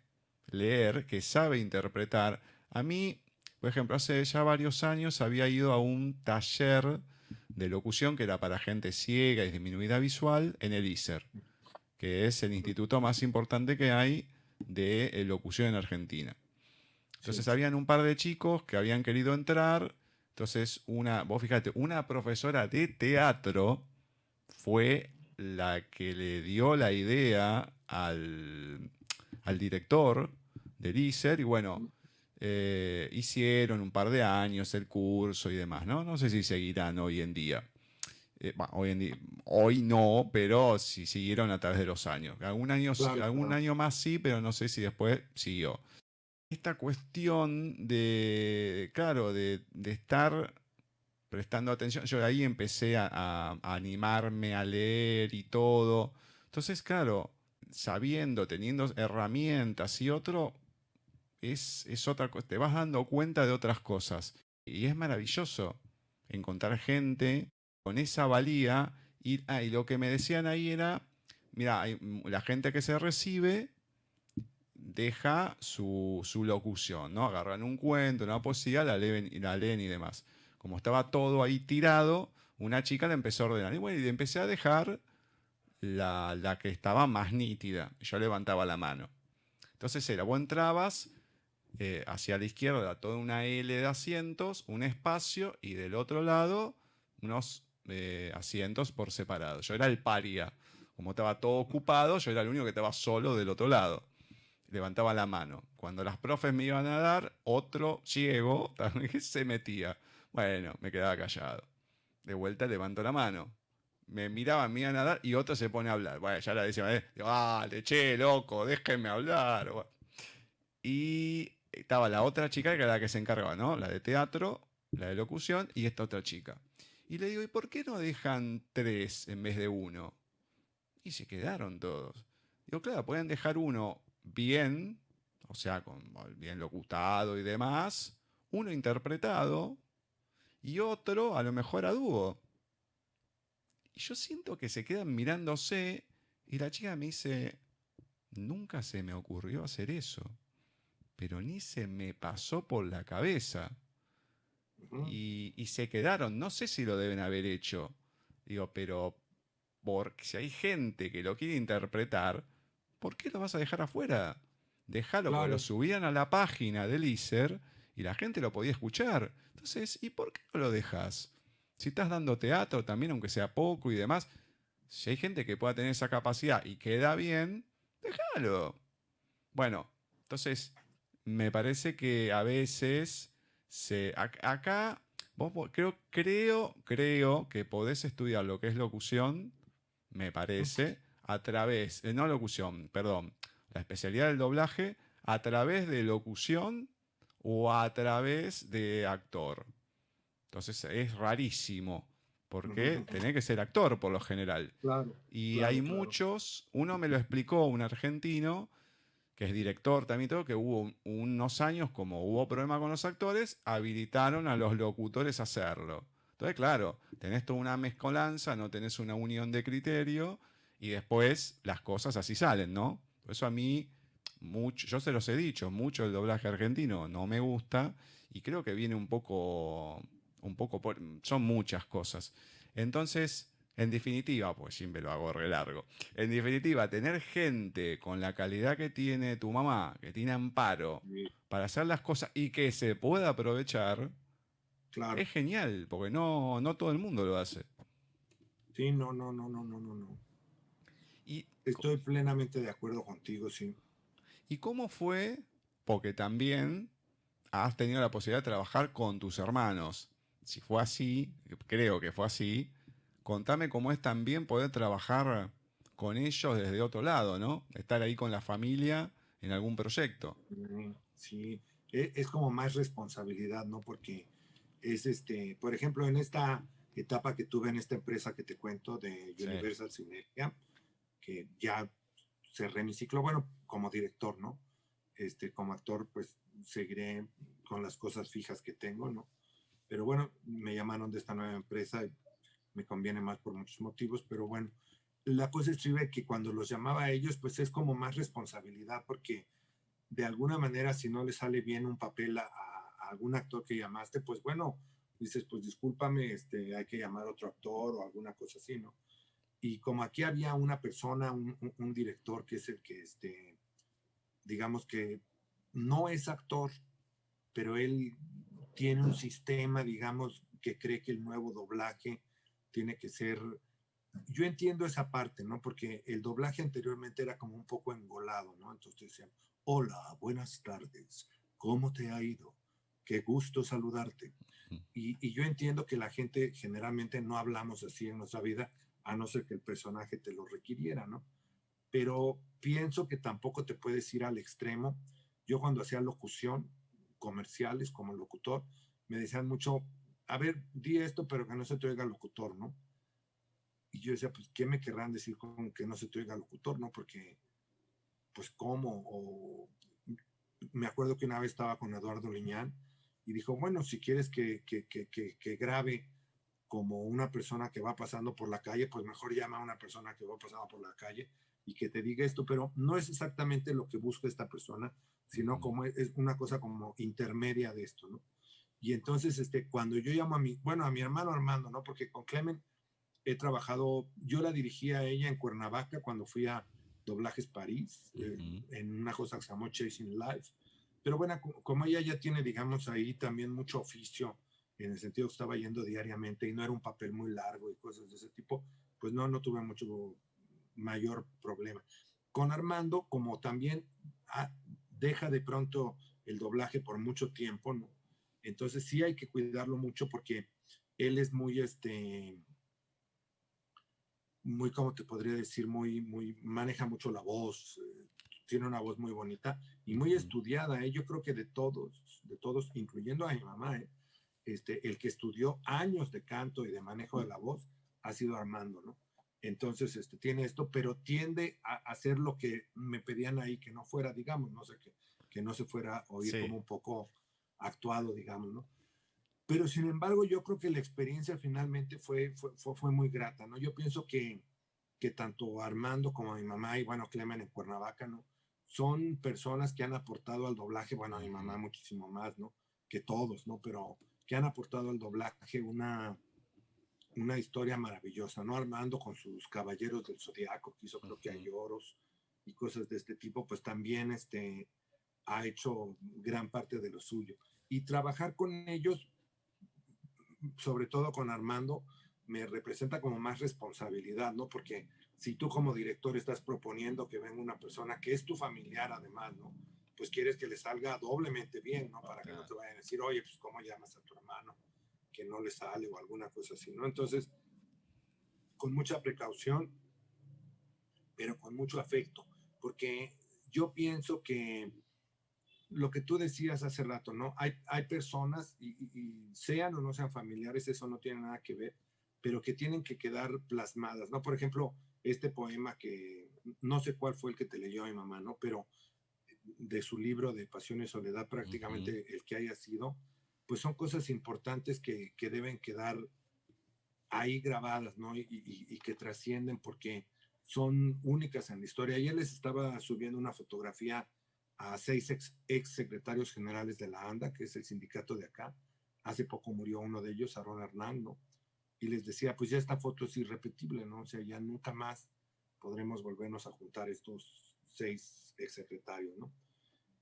leer, que sabe interpretar. A mí, por ejemplo, hace ya varios años había ido a un taller de locución que era para gente ciega y disminuida visual en el ISER, que es el instituto más importante que hay de locución en Argentina. Sí, Entonces habían un par de chicos que habían querido entrar. Entonces, vos fíjate, una profesora de teatro fue la que le dio la idea al director del ISER y bueno, hicieron un par de años el curso y demás, ¿no? No sé si seguirán hoy en día. Bueno, hoy no, pero sí siguieron a través de los años. claro, Algún claro. año más sí, pero no sé si después siguió. Esta cuestión de, claro, de estar prestando atención, yo ahí empecé a animarme a leer y todo. Entonces, claro, sabiendo, teniendo herramientas y otro, es otra cosa, te vas dando cuenta de otras cosas. Y es maravilloso encontrar gente con esa valía. Y lo que me decían ahí era, mira, la gente que se recibe deja su locución, ¿no? Agarran un cuento, una poesía, la leen y demás. Como estaba todo ahí tirado, una chica le empezó a ordenar. Y bueno, y le empecé a dejar la que estaba más nítida. Yo levantaba la mano. Entonces era, vos entrabas, hacia la izquierda toda una L de asientos, un espacio y del otro lado unos asientos por separado. Yo era el paria. Como estaba todo ocupado, yo era el único que estaba solo del otro lado. Levantaba la mano. Cuando las profes me iban a dar, otro ciego también se metía. Bueno, me quedaba callado. De vuelta levanto la mano. Me miraban, me iban a dar y otro se pone a hablar. Bueno, ya la decía, dale, che, loco, déjenme hablar. Bueno, y estaba la otra chica que era la que se encargaba, ¿no? La de teatro, la de locución y esta otra chica. Y le digo, ¿y por qué no dejan tres en vez de uno? Y se quedaron todos. Digo, claro, pueden dejar uno bien, o sea, con bien locutado y demás, uno interpretado y otro a lo mejor a dúo. Y yo siento que se quedan mirándose y la chica me dice, nunca se me ocurrió hacer eso, pero ni se me pasó por la cabeza. Ujú. Y se quedaron, no sé si lo deben haber hecho. Digo, pero porque si hay gente que lo quiere interpretar, ¿por qué lo vas a dejar afuera? Déjalo, porque lo Claro, subían a la página del ISER y la gente lo podía escuchar. Entonces, ¿y por qué no lo dejas? Si estás dando teatro también, aunque sea poco y demás, si hay gente que pueda tener esa capacidad y queda bien, déjalo. Bueno, entonces me parece que a veces acá creo que podés estudiar lo que es locución, me parece, a través, no locución, perdón, la especialidad del doblaje, a través de locución o a través de actor. Entonces es rarísimo, porque Ujú. tenés que ser actor por lo general. Claro, Y hay claro, claro. muchos, uno me lo explicó, un argentino, que es director también y todo, que hubo unos años, como hubo problema con los actores, habilitaron a los locutores a hacerlo. Entonces, claro, tenés toda una mezcolanza, no tenés una unión de criterio, y después las cosas así salen, ¿no? Por eso a mí, mucho, yo se los he dicho, mucho el doblaje argentino no me gusta, y creo que viene un poco son muchas cosas. Entonces, en definitiva, pues siempre lo hago re largo. En definitiva, tener gente con la calidad que tiene tu mamá, que tiene Amparo, Sí, para hacer las cosas y que se pueda aprovechar, claro. es genial, porque no todo el mundo lo hace. Sí, no, no, no, no, no, no, no. ¿Y, Estoy plenamente de acuerdo contigo, sí. y cómo fue? Porque también has tenido la posibilidad de trabajar con tus hermanos. Si fue así, creo que fue así, contame cómo es también poder trabajar con ellos desde otro lado, ¿no? Estar ahí con la familia en algún proyecto. Sí, es como más responsabilidad, ¿no? Porque es por ejemplo, en esta etapa que tuve en esta empresa que te cuento de Sí. Universal Sinergia, que ya cerré mi ciclo, bueno, como director, ¿no? Como actor, pues seguiré con las cosas fijas que tengo, ¿no? Pero bueno, me llamaron de esta nueva empresa y me conviene más por muchos motivos, pero bueno, la cosa es que cuando los llamaba a ellos, pues es como más responsabilidad, porque de alguna manera, si no le sale bien un papel a algún actor que llamaste, pues bueno, dices, pues discúlpame, hay que llamar a otro actor o alguna cosa así, ¿no? Y como aquí había una persona, un director que es el que, digamos que no es actor, pero él tiene un sistema, digamos, que cree que el nuevo doblaje tiene que ser. Yo entiendo esa parte, ¿no? Porque el doblaje anteriormente era como un poco engolado, ¿no? Entonces decían, hola, buenas tardes, ¿cómo te ha ido? Qué gusto saludarte. Y yo entiendo que la gente generalmente no hablamos así en nuestra vida, a no ser que el personaje te lo requiriera, ¿no? Pero pienso que tampoco te puedes ir al extremo. Yo cuando hacía locución, comerciales como locutor, me decían mucho, a ver, di esto, pero que no se te oiga locutor, ¿no? Y yo decía, pues, ¿qué me querrán decir con que no se te oiga locutor, no? Porque, pues, ¿cómo? O me acuerdo que una vez estaba con Eduardo Liñán y dijo, bueno, si quieres que grabe como una persona que va pasando por la calle, pues mejor llama a una persona que va pasando por la calle y que te diga esto, pero no es exactamente lo que busca esta persona, sino como es una cosa como intermedia de esto, ¿no? Y entonces, cuando yo llamo a mi hermano Armando, ¿no? Porque con Clemen he trabajado, yo la dirigí a ella en Cuernavaca cuando fui a Doblajes París, en una cosa que se llamó Chasing Life. Pero bueno, como ella ya tiene, digamos, ahí también mucho oficio, en el sentido que estaba yendo diariamente y no era un papel muy largo y cosas de ese tipo, pues no tuve mucho mayor problema. Con Armando, como también deja de pronto el doblaje por mucho tiempo, ¿no? Entonces sí hay que cuidarlo mucho porque él es muy, muy, como te podría decir, maneja mucho la voz, tiene una voz muy bonita y muy estudiada, ¿eh? Yo creo que de todos, incluyendo a mi mamá, el que estudió años de canto y de manejo de la voz ha sido Armando, ¿no? Entonces, tiene esto, pero tiende a hacer lo que me pedían ahí, que no fuera, digamos, no sé, que no se fuera a oír Sí. como un poco actuado, digamos, ¿no? Pero sin embargo, yo creo que la experiencia finalmente fue muy grata, ¿no? Yo pienso que tanto Armando como mi mamá y bueno, Clemen en Cuernavaca, ¿no? Son personas que han aportado al doblaje, bueno, a mi mamá muchísimo más, ¿no? Que todos, ¿no? Pero que han aportado al doblaje una historia maravillosa, ¿no? Armando con sus Caballeros del Zodiaco, que hizo creo que a Lloros y cosas de este tipo, pues también ha hecho gran parte de lo suyo. Y trabajar con ellos, sobre todo con Armando, me representa como más responsabilidad, ¿no? Porque si tú como director estás proponiendo que venga una persona que es tu familiar además, ¿no? Pues quieres que le salga doblemente bien, ¿no? Para que no te vayan a decir, oye, pues ¿cómo llamas a tu hermano? Que no le sale o alguna cosa así, ¿no? Entonces, con mucha precaución, pero con mucho afecto, porque yo pienso que lo que tú decías hace rato, ¿no? Hay personas, y sean o no sean familiares, eso no tiene nada que ver, pero que tienen que quedar plasmadas, ¿no? Por ejemplo, este poema que no sé cuál fue el que te leyó mi mamá, ¿no? Pero de su libro de Pasión y Soledad, Ujú. prácticamente el que haya sido, pues son cosas importantes que deben quedar ahí grabadas, ¿no? Y que trascienden porque son únicas en la historia. Ayer les estaba subiendo una fotografía a 6 ex secretarios generales de la ANDA, que es el sindicato de acá. Hace poco murió uno de ellos, Aaron Hernando, y les decía, pues ya esta foto es irrepetible, ¿no? O sea, ya nunca más podremos volvernos a juntar estos 6 ex secretarios, ¿no?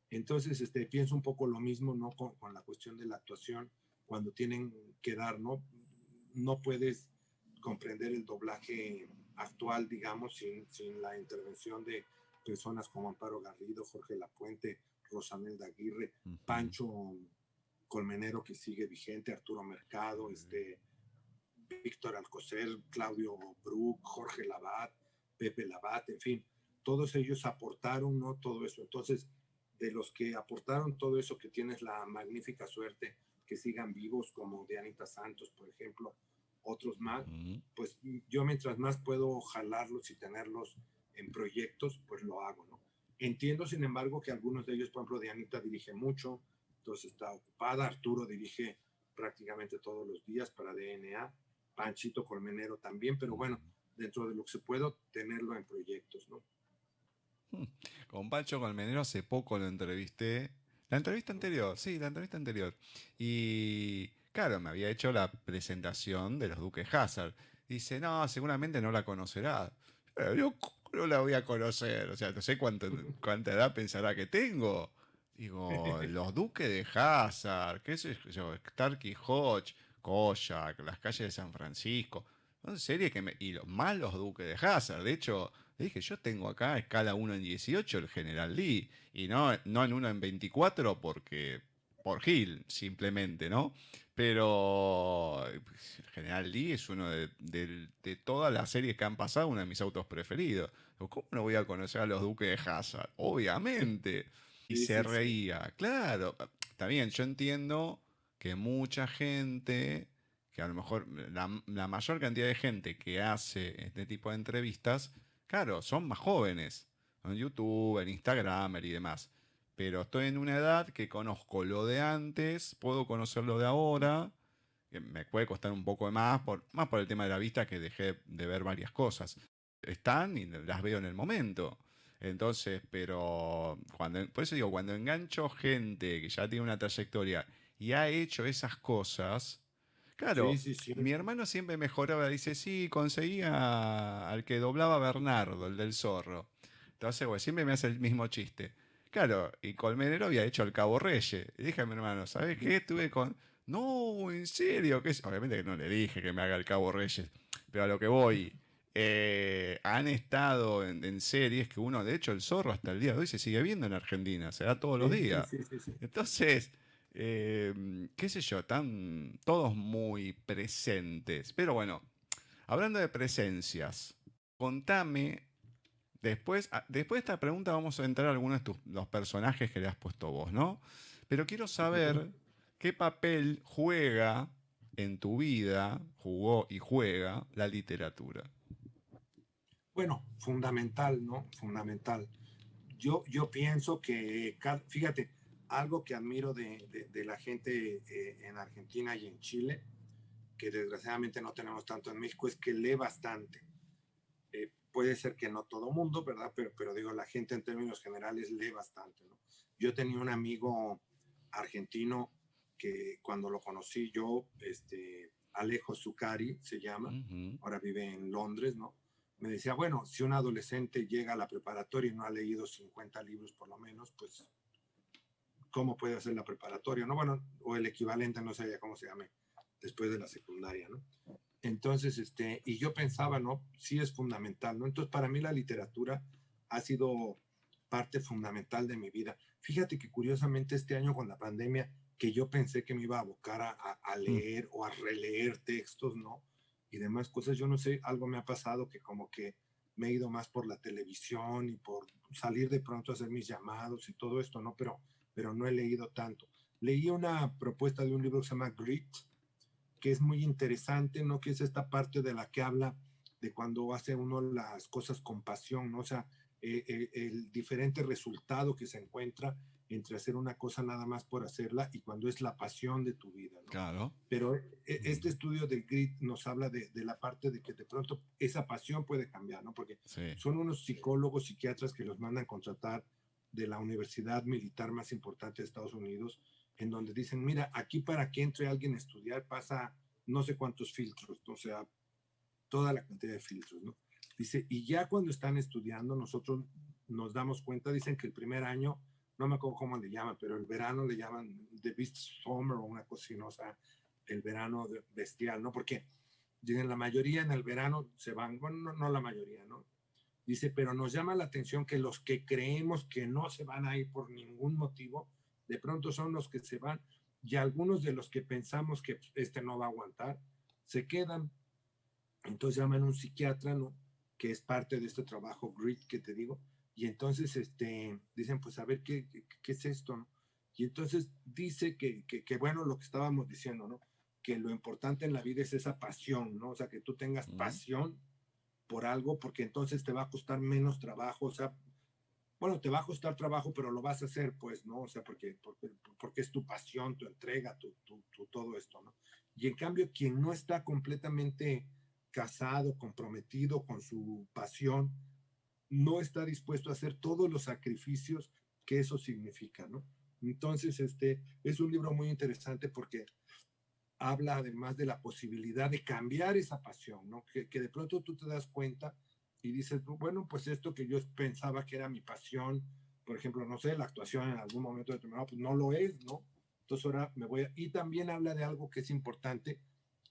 Entonces, pienso un poco lo mismo, ¿no? Con la cuestión de la actuación, cuando tienen que dar, ¿no? No puedes comprender el doblaje actual, digamos, sin la intervención de personas como Amparo Garrido, Jorge Lapuente, Rosanelda Aguirre, Ujú. Pancho Colmenero, que sigue vigente, Arturo Mercado, Víctor Alcocer, Claudio Brook, Jorge Labat, Pepe Labat, en fin, todos ellos aportaron, ¿no? Todo eso. Entonces, de los que aportaron todo eso, que tienes la magnífica suerte que sigan vivos, como de Anita Santos, por ejemplo, otros más, Ujú. pues yo mientras más puedo jalarlos y tenerlos en proyectos, pues lo hago, ¿no? Entiendo, sin embargo, que algunos de ellos, por ejemplo, de Anita dirige mucho, entonces está ocupada, Arturo dirige prácticamente todos los días para DNA, Panchito Colmenero también, pero bueno, dentro de lo que se puede, tenerlo en proyectos, ¿no? Con Pancho Colmenero hace poco lo entrevisté. La entrevista anterior, sí, la entrevista anterior. Y claro, me había hecho la presentación de los Duques Hazard. Dice, no, seguramente no la conocerá. Pero yo, ¿cómo no la voy a conocer? O sea, no sé cuánta edad pensará que tengo. Digo, los Duques de Hazard, qué sé yo, Starkey Hodge, Kojak, las calles de San Francisco. Son series que me. Y más los Duques de Hazard. De hecho, le dije, yo tengo acá escala 1 en 18 el General Lee. Y no en 1 en 24 porque. Por Gil, simplemente, ¿no? Pero pues, el General Lee es uno de todas las series que han pasado, uno de mis autos preferidos. ¿Cómo no voy a conocer a los Duques de Hazard? Obviamente. Y Sí, se sí, sí. reía. Claro, está bien, yo entiendo que mucha gente, que a lo mejor la mayor cantidad de gente que hace este tipo de entrevistas, claro, son más jóvenes. En YouTube, en Instagram y demás. Pero estoy en una edad que conozco lo de antes, puedo conocer lo de ahora, que me puede costar un poco más más por el tema de la vista que dejé de ver varias cosas. Están y las veo en el momento. Entonces, pero por eso digo, cuando engancho gente que ya tiene una trayectoria y ha hecho esas cosas, Sí, claro, sí, sí. mi hermano siempre mejoraba, dice, sí, conseguía al que doblaba a Bernardo, el del zorro. Entonces, bueno, siempre me hace el mismo chiste. Claro, y Colmenero había hecho el Cabo Reyes. Y dije a mi hermano, ¿sabes qué? Estuve con... No, en serio, obviamente que no le dije que me haga el Cabo Reyes, pero a lo que voy, han estado en series que uno, de hecho, el zorro hasta el día de hoy se sigue viendo en Argentina, se da todos los Sí, días. sí, sí, sí. Entonces, qué sé yo, están todos muy presentes. Pero bueno, hablando de presencias, contame, después de esta pregunta vamos a entrar a algunos de los personajes que le has puesto vos, ¿no? Pero quiero Ujú. saber qué papel juega en tu vida, jugó y juega la literatura. Bueno, fundamental, ¿no? Fundamental. Yo pienso que, fíjate, algo que admiro de la gente en Argentina y en Chile, que desgraciadamente no tenemos tanto en México, es que lee bastante. Puede ser que no todo mundo, ¿verdad? Pero digo, la gente en términos generales lee bastante, ¿no? Yo tenía un amigo argentino que cuando lo conocí yo, Alejo Zuccari se llama, Ujú. ahora vive en Londres, ¿no? Me decía, bueno, si un adolescente llega a la preparatoria y no ha leído 50 libros por lo menos, pues, ¿cómo puede hacer la preparatoria? No, bueno, o el equivalente, no sé ya cómo se llame, después de la secundaria, ¿no? Entonces, y yo pensaba, ¿no? Sí es fundamental, ¿no? Entonces, para mí la literatura ha sido parte fundamental de mi vida. Fíjate que curiosamente este año con la pandemia, que yo pensé que me iba a abocar a Mm. leer o a releer textos, ¿no? Y demás cosas, yo no sé, algo me ha pasado que como que me he ido más por la televisión y por salir de pronto a hacer mis llamados y todo esto, ¿no? Pero pero no he leído tanto. Leí una propuesta de un libro que se llama Grit, que es muy interesante, ¿no? Que es esta parte de la que habla de cuando hace uno las cosas con pasión, ¿no? O sea, el diferente resultado que se encuentra entre hacer una cosa nada más por hacerla y cuando es la pasión de tu vida, ¿no? Claro. Pero este estudio del GRIT nos habla de la parte de que de pronto esa pasión puede cambiar, ¿no? Porque Sí. son unos psicólogos, psiquiatras que los mandan a contratar de la universidad militar más importante de Estados Unidos, en donde dicen, mira, aquí para que entre alguien a estudiar pasa no sé cuántos filtros, o sea, toda la cantidad de filtros, ¿no? Dice, y ya cuando están estudiando, nosotros nos damos cuenta, dicen que el primer año, no me acuerdo cómo le llaman, pero el verano le llaman The Beast Summer o una cosa así, ¿no? O sea, el verano bestial, ¿no? Porque la mayoría en el verano se van, bueno, no la mayoría, ¿no? Dice, pero nos llama la atención que los que creemos que no se van a ir por ningún motivo, de pronto son los que se van, y algunos de los que pensamos que este no va a aguantar, se quedan. Entonces llaman a un psiquiatra, ¿no? Que es parte de este trabajo GRIT que te digo, y entonces dicen, pues a ver, ¿qué es esto, no? Y entonces dice que, bueno, lo que estábamos diciendo, ¿no? Que lo importante en la vida es esa pasión, ¿no? O sea, que tú tengas pasión por algo, porque entonces te va a costar menos trabajo, o sea, bueno, te va a costar trabajo, pero lo vas a hacer, pues, ¿no? O sea, porque es tu pasión, tu entrega, todo esto, ¿no? Y en cambio, quien no está completamente casado, comprometido con su pasión, no está dispuesto a hacer todos los sacrificios que eso significa, ¿no? Entonces, es un libro muy interesante porque habla además de la posibilidad de cambiar esa pasión, ¿no? Que de pronto tú te das cuenta y dices, bueno, pues esto que yo pensaba que era mi pasión, por ejemplo, no sé, la actuación en algún momento determinado, pues no lo es, ¿no? Entonces ahora me voy a... Y también habla de algo que es importante,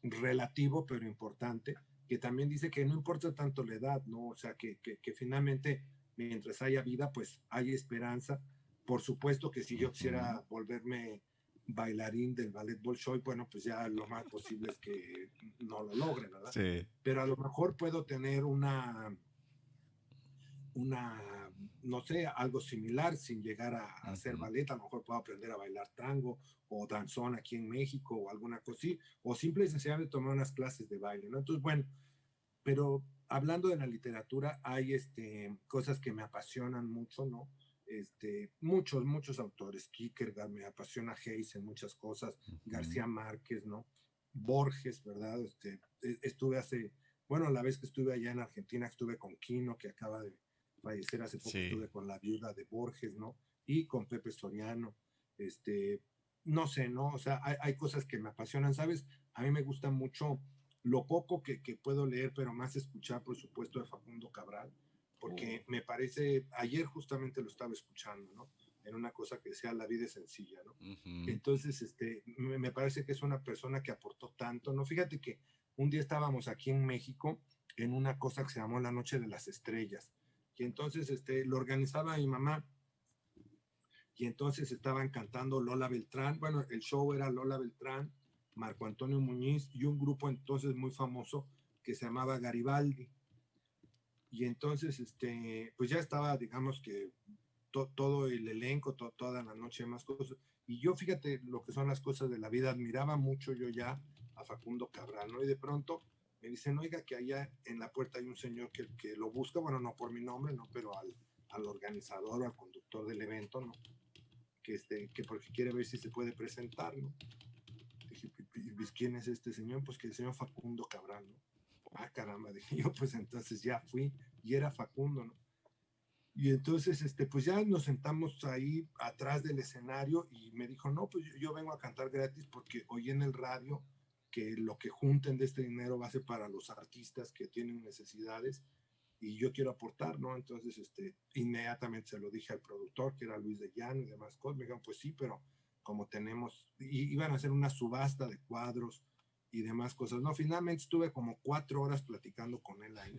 relativo, pero importante, que también dice que no importa tanto la edad, ¿no? O sea, que finalmente, mientras haya vida, pues hay esperanza. Por supuesto que si yo quisiera volverme bailarín del ballet Bolshoi, bueno, pues ya lo más posible es que no lo logren, ¿verdad? Sí. Pero a lo mejor puedo tener no sé, algo similar sin llegar a hacer ballet. A lo mejor puedo aprender a bailar tango o danzón aquí en México o alguna cosa así, o simple y sencillamente tomar unas clases de baile, ¿no? Entonces, bueno, pero hablando de la literatura, hay cosas que me apasionan mucho, ¿no? Muchos autores, Kierkegaard, me apasiona Hayes en muchas cosas, García Márquez, ¿no? Borges, ¿verdad? Estuve bueno, la vez que estuve allá en Argentina, estuve con Quino, que acaba de fallecer hace poco, estuve con la viuda de Borges, ¿no? Y con Pepe Soriano, no sé, ¿no? O sea, hay cosas que me apasionan, ¿sabes? A mí me gusta mucho lo poco que puedo leer, pero más escuchar, por supuesto, de Facundo Cabral, porque me parece, ayer justamente lo estaba escuchando, ¿no? En una cosa que sea La vida es sencilla, ¿no? Entonces, me parece que es una persona que aportó tanto, ¿no? Fíjate que un día estábamos aquí en México en una cosa que se llamó La Noche de las Estrellas, y entonces lo organizaba mi mamá, y entonces estaban cantando Lola Beltrán, bueno, el show era Lola Beltrán, Marco Antonio Muñiz y un grupo entonces muy famoso que se llamaba Garibaldi. Y entonces, pues ya estaba, digamos que todo el elenco, toda la noche, más cosas. Y yo, fíjate lo que son las cosas de la vida, admiraba mucho yo ya a Facundo Cabral, ¿no? Y de pronto me dicen, oiga, que allá en la puerta hay un señor que lo busca, bueno, no por mi nombre, ¿no? Pero al organizador, al conductor del evento, ¿no? Que porque quiere ver si se puede presentar, ¿no? Dije, ¿quién es este señor? Pues que el señor Facundo Cabral, ¿no? Ah, caramba, dije yo, pues entonces ya fui y era Facundo, ¿no? Y entonces, pues ya nos sentamos ahí atrás del escenario y me dijo, no, pues yo vengo a cantar gratis porque oí en el radio que lo que junten de este dinero va a ser para los artistas que tienen necesidades y yo quiero aportar, ¿no? Entonces, inmediatamente se lo dije al productor, que era Luis de Llano y demás cosas. Me dijeron, pues sí, pero como iban a hacer una subasta de cuadros y demás cosas. No, finalmente estuve como 4 horas platicando con él ahí,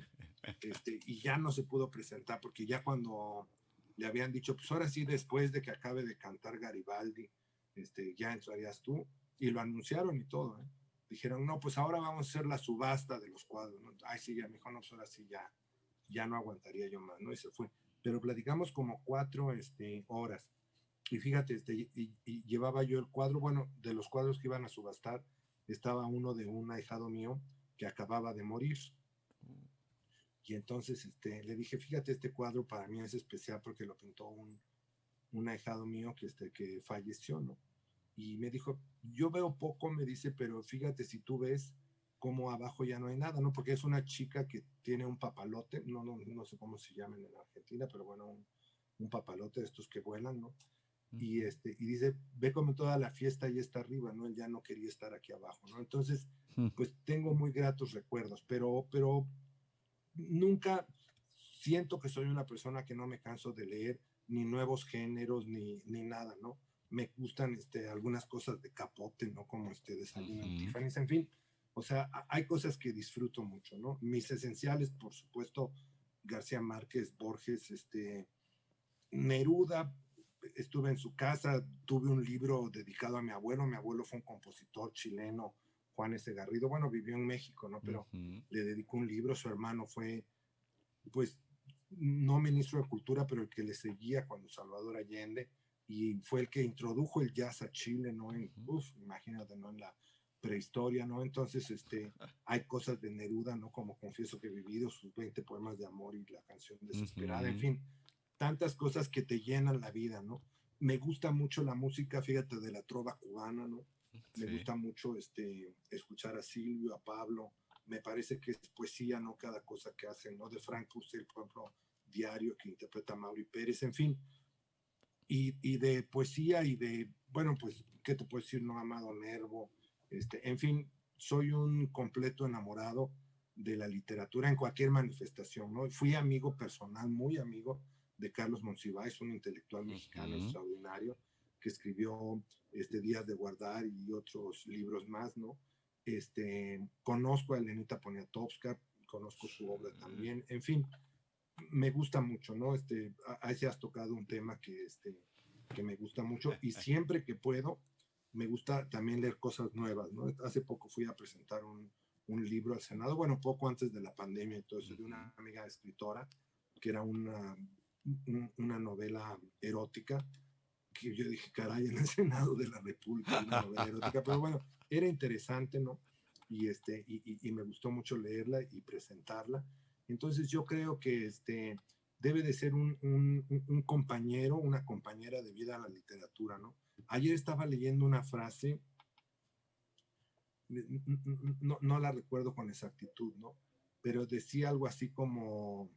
y ya no se pudo presentar, porque ya cuando le habían dicho, pues ahora sí, después de que acabe de cantar Garibaldi, ya entrarías tú, y lo anunciaron y todo, ¿eh? Dijeron, no, pues ahora vamos a hacer la subasta de los cuadros, ¿no? Ay, sí, ya me dijo, no, pues ahora sí, ya no aguantaría yo más, ¿no? Y se fue. Pero platicamos como 4 horas. Y fíjate, y llevaba yo el cuadro, bueno, de los cuadros que iban a subastar, estaba uno de un ahijado mío que acababa de morir. Y entonces le dije, fíjate, este cuadro para mí es especial porque lo pintó un ahijado mío que falleció, ¿no? Y me dijo, yo veo poco, me dice, pero fíjate si tú ves cómo abajo ya no hay nada, ¿no? Porque es una chica que tiene un papalote, no sé cómo se llaman en Argentina, pero bueno, un papalote de estos que vuelan, ¿no? Y dice, ve como toda la fiesta ya está arriba, ¿no? Él ya no quería estar aquí abajo, ¿no? Entonces, pues tengo muy gratos recuerdos, pero nunca siento que soy una persona que no me canso de leer ni nuevos géneros ni nada, ¿no? Me gustan algunas cosas de Capote, ¿no? Como Desayuno en Tiffany's, en fin. O sea, hay cosas que disfruto mucho, ¿no? Mis esenciales, por supuesto, García Márquez, Borges, Neruda, estuve en su casa, tuve un libro dedicado a mi abuelo fue un compositor chileno, Juan S. Garrido, bueno, vivió en México, ¿no? Pero le dedicó un libro, su hermano fue, pues, no ministro de Cultura, pero el que le seguía cuando Salvador Allende, y fue el que introdujo el jazz a Chile, ¿no? Imagínate, ¿no? En la prehistoria, ¿no? Entonces, hay cosas de Neruda, ¿no? Como Confieso que he vivido, sus 20 poemas de amor y la canción Desesperada, en fin, tantas cosas que te llenan la vida, ¿no? Me gusta mucho la música, fíjate, de la trova cubana, ¿no? Me gusta mucho escuchar a Silvio, a Pablo, me parece que es poesía, ¿no? Cada cosa que hacen, ¿no? De Frank Purcell, por ejemplo, Diario, que interpreta a Mauri Pérez, en fin. Y de poesía y de, bueno, pues, ¿qué te puedo decir? No, Amado Nervo, en fin, soy un completo enamorado de la literatura en cualquier manifestación, ¿no? Fui amigo personal, muy amigo de Carlos Monsiváis, un intelectual mexicano extraordinario, que escribió Días de Guardar y otros libros más, ¿no? Conozco a Elenita Poniatowska, conozco su obra también, en fin, me gusta mucho, ¿no? Ahí se has tocado un tema que me gusta mucho y siempre que puedo, me gusta también leer cosas nuevas, ¿no? Hace poco fui a presentar un libro al Senado, bueno, poco antes de la pandemia, entonces, de una amiga escritora, que era una novela erótica, que yo dije, caray, en el Senado de la República, una novela erótica, pero bueno, era interesante, ¿no? Y me gustó mucho leerla y presentarla. Entonces yo creo que debe de ser un compañero, una compañera de vida a la literatura, ¿no? Ayer estaba leyendo una frase, no la recuerdo con exactitud, ¿no? Pero decía algo así como,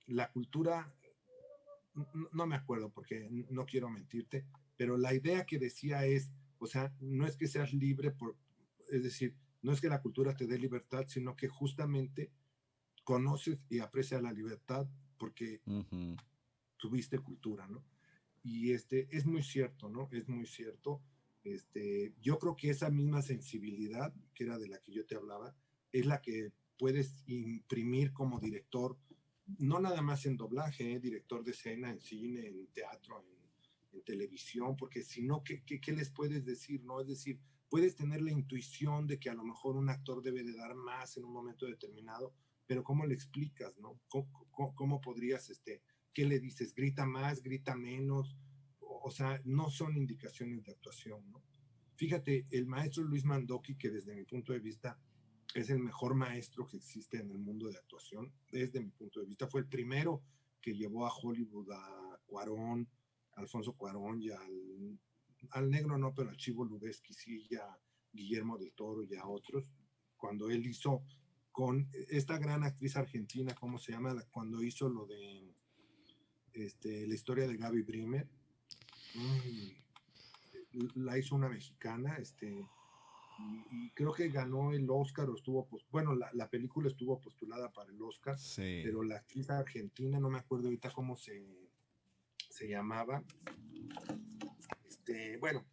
la cultura, no me acuerdo porque no quiero mentirte, pero la idea que decía es, o sea, no es que seas libre, es decir, no es que la cultura te dé libertad, sino que justamente conoces y aprecias la libertad porque tuviste cultura, ¿no? Y es muy cierto, ¿no? Es muy cierto. Yo creo que esa misma sensibilidad, que era de la que yo te hablaba, es la que puedes imprimir como director, no nada más en doblaje, director de escena, en cine, en teatro, en televisión, porque si no, ¿qué les puedes decir, no? Es decir, puedes tener la intuición de que a lo mejor un actor debe de dar más en un momento determinado, pero ¿cómo le explicas, no? ¿Cómo podrías, qué le dices? ¿Grita más, grita menos? O sea, no son indicaciones de actuación, ¿no? Fíjate, el maestro Luis Mandoki, que desde mi punto de vista es el mejor maestro que existe en el mundo de actuación, desde mi punto de vista, fue el primero que llevó a Hollywood a Cuarón, a Alfonso Cuarón y al negro no, pero al Chivo Lubeski sí, y a Guillermo del Toro y a otros, cuando él hizo con esta gran actriz argentina, ¿cómo se llama? Cuando hizo lo de la historia de Gaby Brimer, la hizo una mexicana, y creo que ganó el Oscar o estuvo, bueno, la película estuvo postulada para el Oscar, Sí. pero la actriz argentina, no me acuerdo ahorita cómo se llamaba, bueno,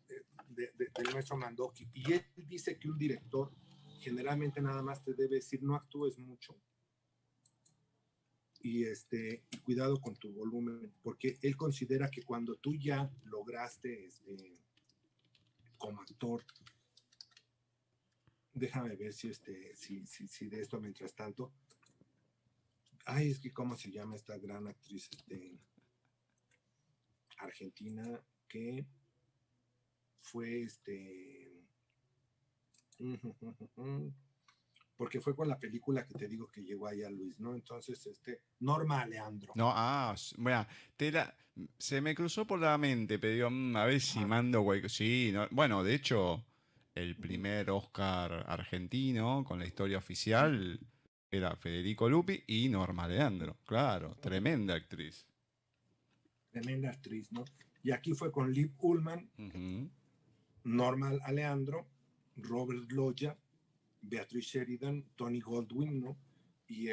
del maestro Mandoki, y él dice que un director generalmente nada más te debe decir no actúes mucho, y cuidado con tu volumen, porque él considera que cuando tú ya lograste como actor, déjame ver si de esto mientras tanto, ay, es que cómo se llama esta gran actriz, argentina que fue porque fue con la película que te digo que llegó allá Luis, ¿no? Entonces, Norma Aleandro. No, bueno, se me cruzó por la mente, pero digo, a ver si mando sí, no, bueno, de hecho, el primer Oscar argentino con la historia oficial era Federico Lupi y Norma Leandro. Claro, tremenda actriz. Tremenda actriz, ¿no? Y aquí fue con Liv Ullmann, Norma Aleandro, Robert Loggia, Beatriz Sheridan, Tony Goldwyn, ¿no? Y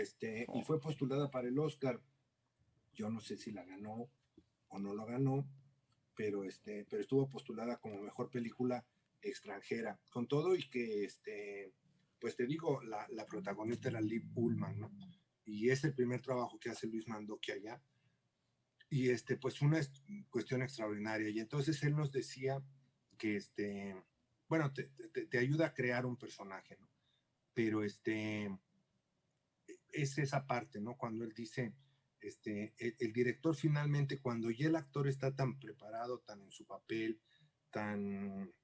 fue postulada para el Oscar. Yo no sé si la ganó o no lo ganó, pero estuvo postulada como mejor película extranjera. Con todo y que, pues te digo, la protagonista era Liv Ullmann, ¿no? Y es el primer trabajo que hace Luis Mandoki allá. Y pues una cuestión extraordinaria. Y entonces él nos decía que, bueno, te ayuda a crear un personaje, ¿no? Pero es esa parte, ¿no? Cuando él dice, el director finalmente, cuando ya el actor está tan preparado, tan en su papel, tan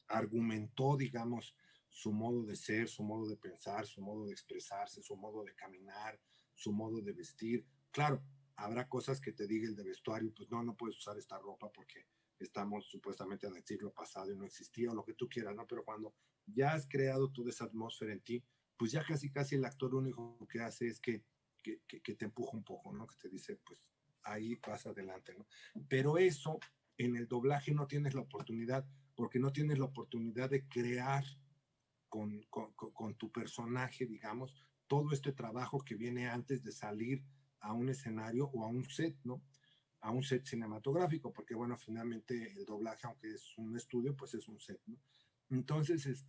argumentó, digamos, su modo de ser, su modo de pensar, su modo de expresarse, su modo de caminar, su modo de vestir. Claro, habrá cosas que te diga el de vestuario, pues no puedes usar esta ropa porque estamos supuestamente en el siglo pasado y no existía, o lo que tú quieras, ¿no? Pero cuando ya has creado toda esa atmósfera en ti, pues ya casi el actor único que hace es que te empuja un poco, ¿no? Que te dice, pues ahí vas adelante, ¿no? Pero eso en el doblaje no tienes la oportunidad, porque no tienes la oportunidad de crear con tu personaje, digamos, todo este trabajo que viene antes de salir a un escenario o a un set, ¿no? A un set cinematográfico, porque bueno, finalmente el doblaje, aunque es un estudio, pues es un set, ¿no? Entonces,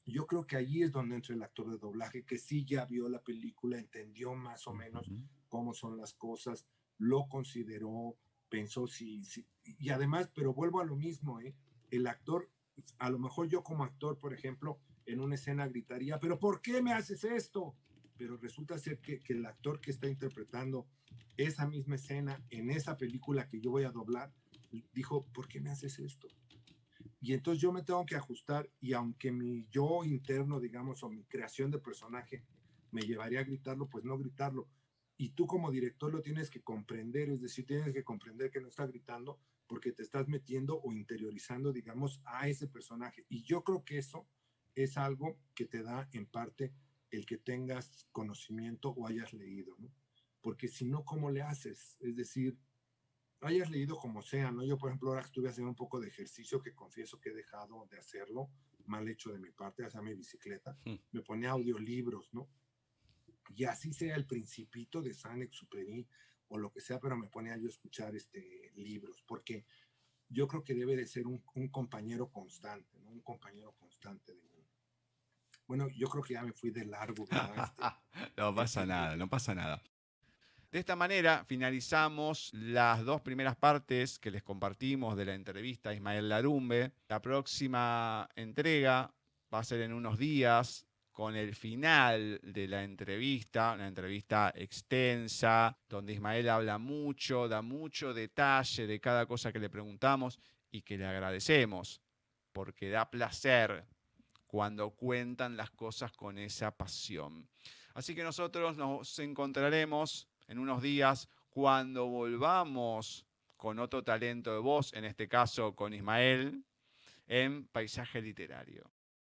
yo creo que allí es donde entra el actor de doblaje, que sí ya vio la película, entendió más o menos cómo son las cosas, lo consideró, pensó y además, pero vuelvo a lo mismo, el actor, a lo mejor yo como actor, por ejemplo, en una escena gritaría, pero ¿por qué me haces esto? Pero resulta ser que el actor que está interpretando esa misma escena en esa película que yo voy a doblar, dijo, ¿por qué me haces esto? Y entonces yo me tengo que ajustar, y aunque mi yo interno, digamos, o mi creación de personaje me llevaría a gritarlo, pues no gritarlo. Y tú como director lo tienes que comprender, es decir, tienes que comprender que no está gritando porque te estás metiendo o interiorizando, digamos, a ese personaje. Y yo creo que eso es algo que te da en parte el que tengas conocimiento o hayas leído, ¿no? Porque si no, ¿cómo le haces? Es decir, hayas leído como sea, ¿no? Yo, por ejemplo, ahora estuve haciendo un poco de ejercicio que confieso que he dejado de hacerlo, mal hecho de mi parte, hacia mi bicicleta, me ponía audiolibros, ¿no? Y así sea el Principito de Saint-Exupéry o lo que sea, pero me ponía yo a escuchar libros, porque yo creo que debe de ser un compañero constante, ¿no? Un compañero constante de mí. Bueno, yo creo que ya me fui de largo, ¿verdad? No pasa nada, no pasa nada. De esta manera finalizamos las dos primeras partes que les compartimos de la entrevista a Ismael Larumbe. La próxima entrega va a ser en unos días con el final de la entrevista, una entrevista extensa, donde Ismael habla mucho, da mucho detalle de cada cosa que le preguntamos y que le agradecemos, porque da placer cuando cuentan las cosas con esa pasión. Así que nosotros nos encontraremos en unos días cuando volvamos con otro talento de voz, en este caso con Ismael, en Paisaje Literario.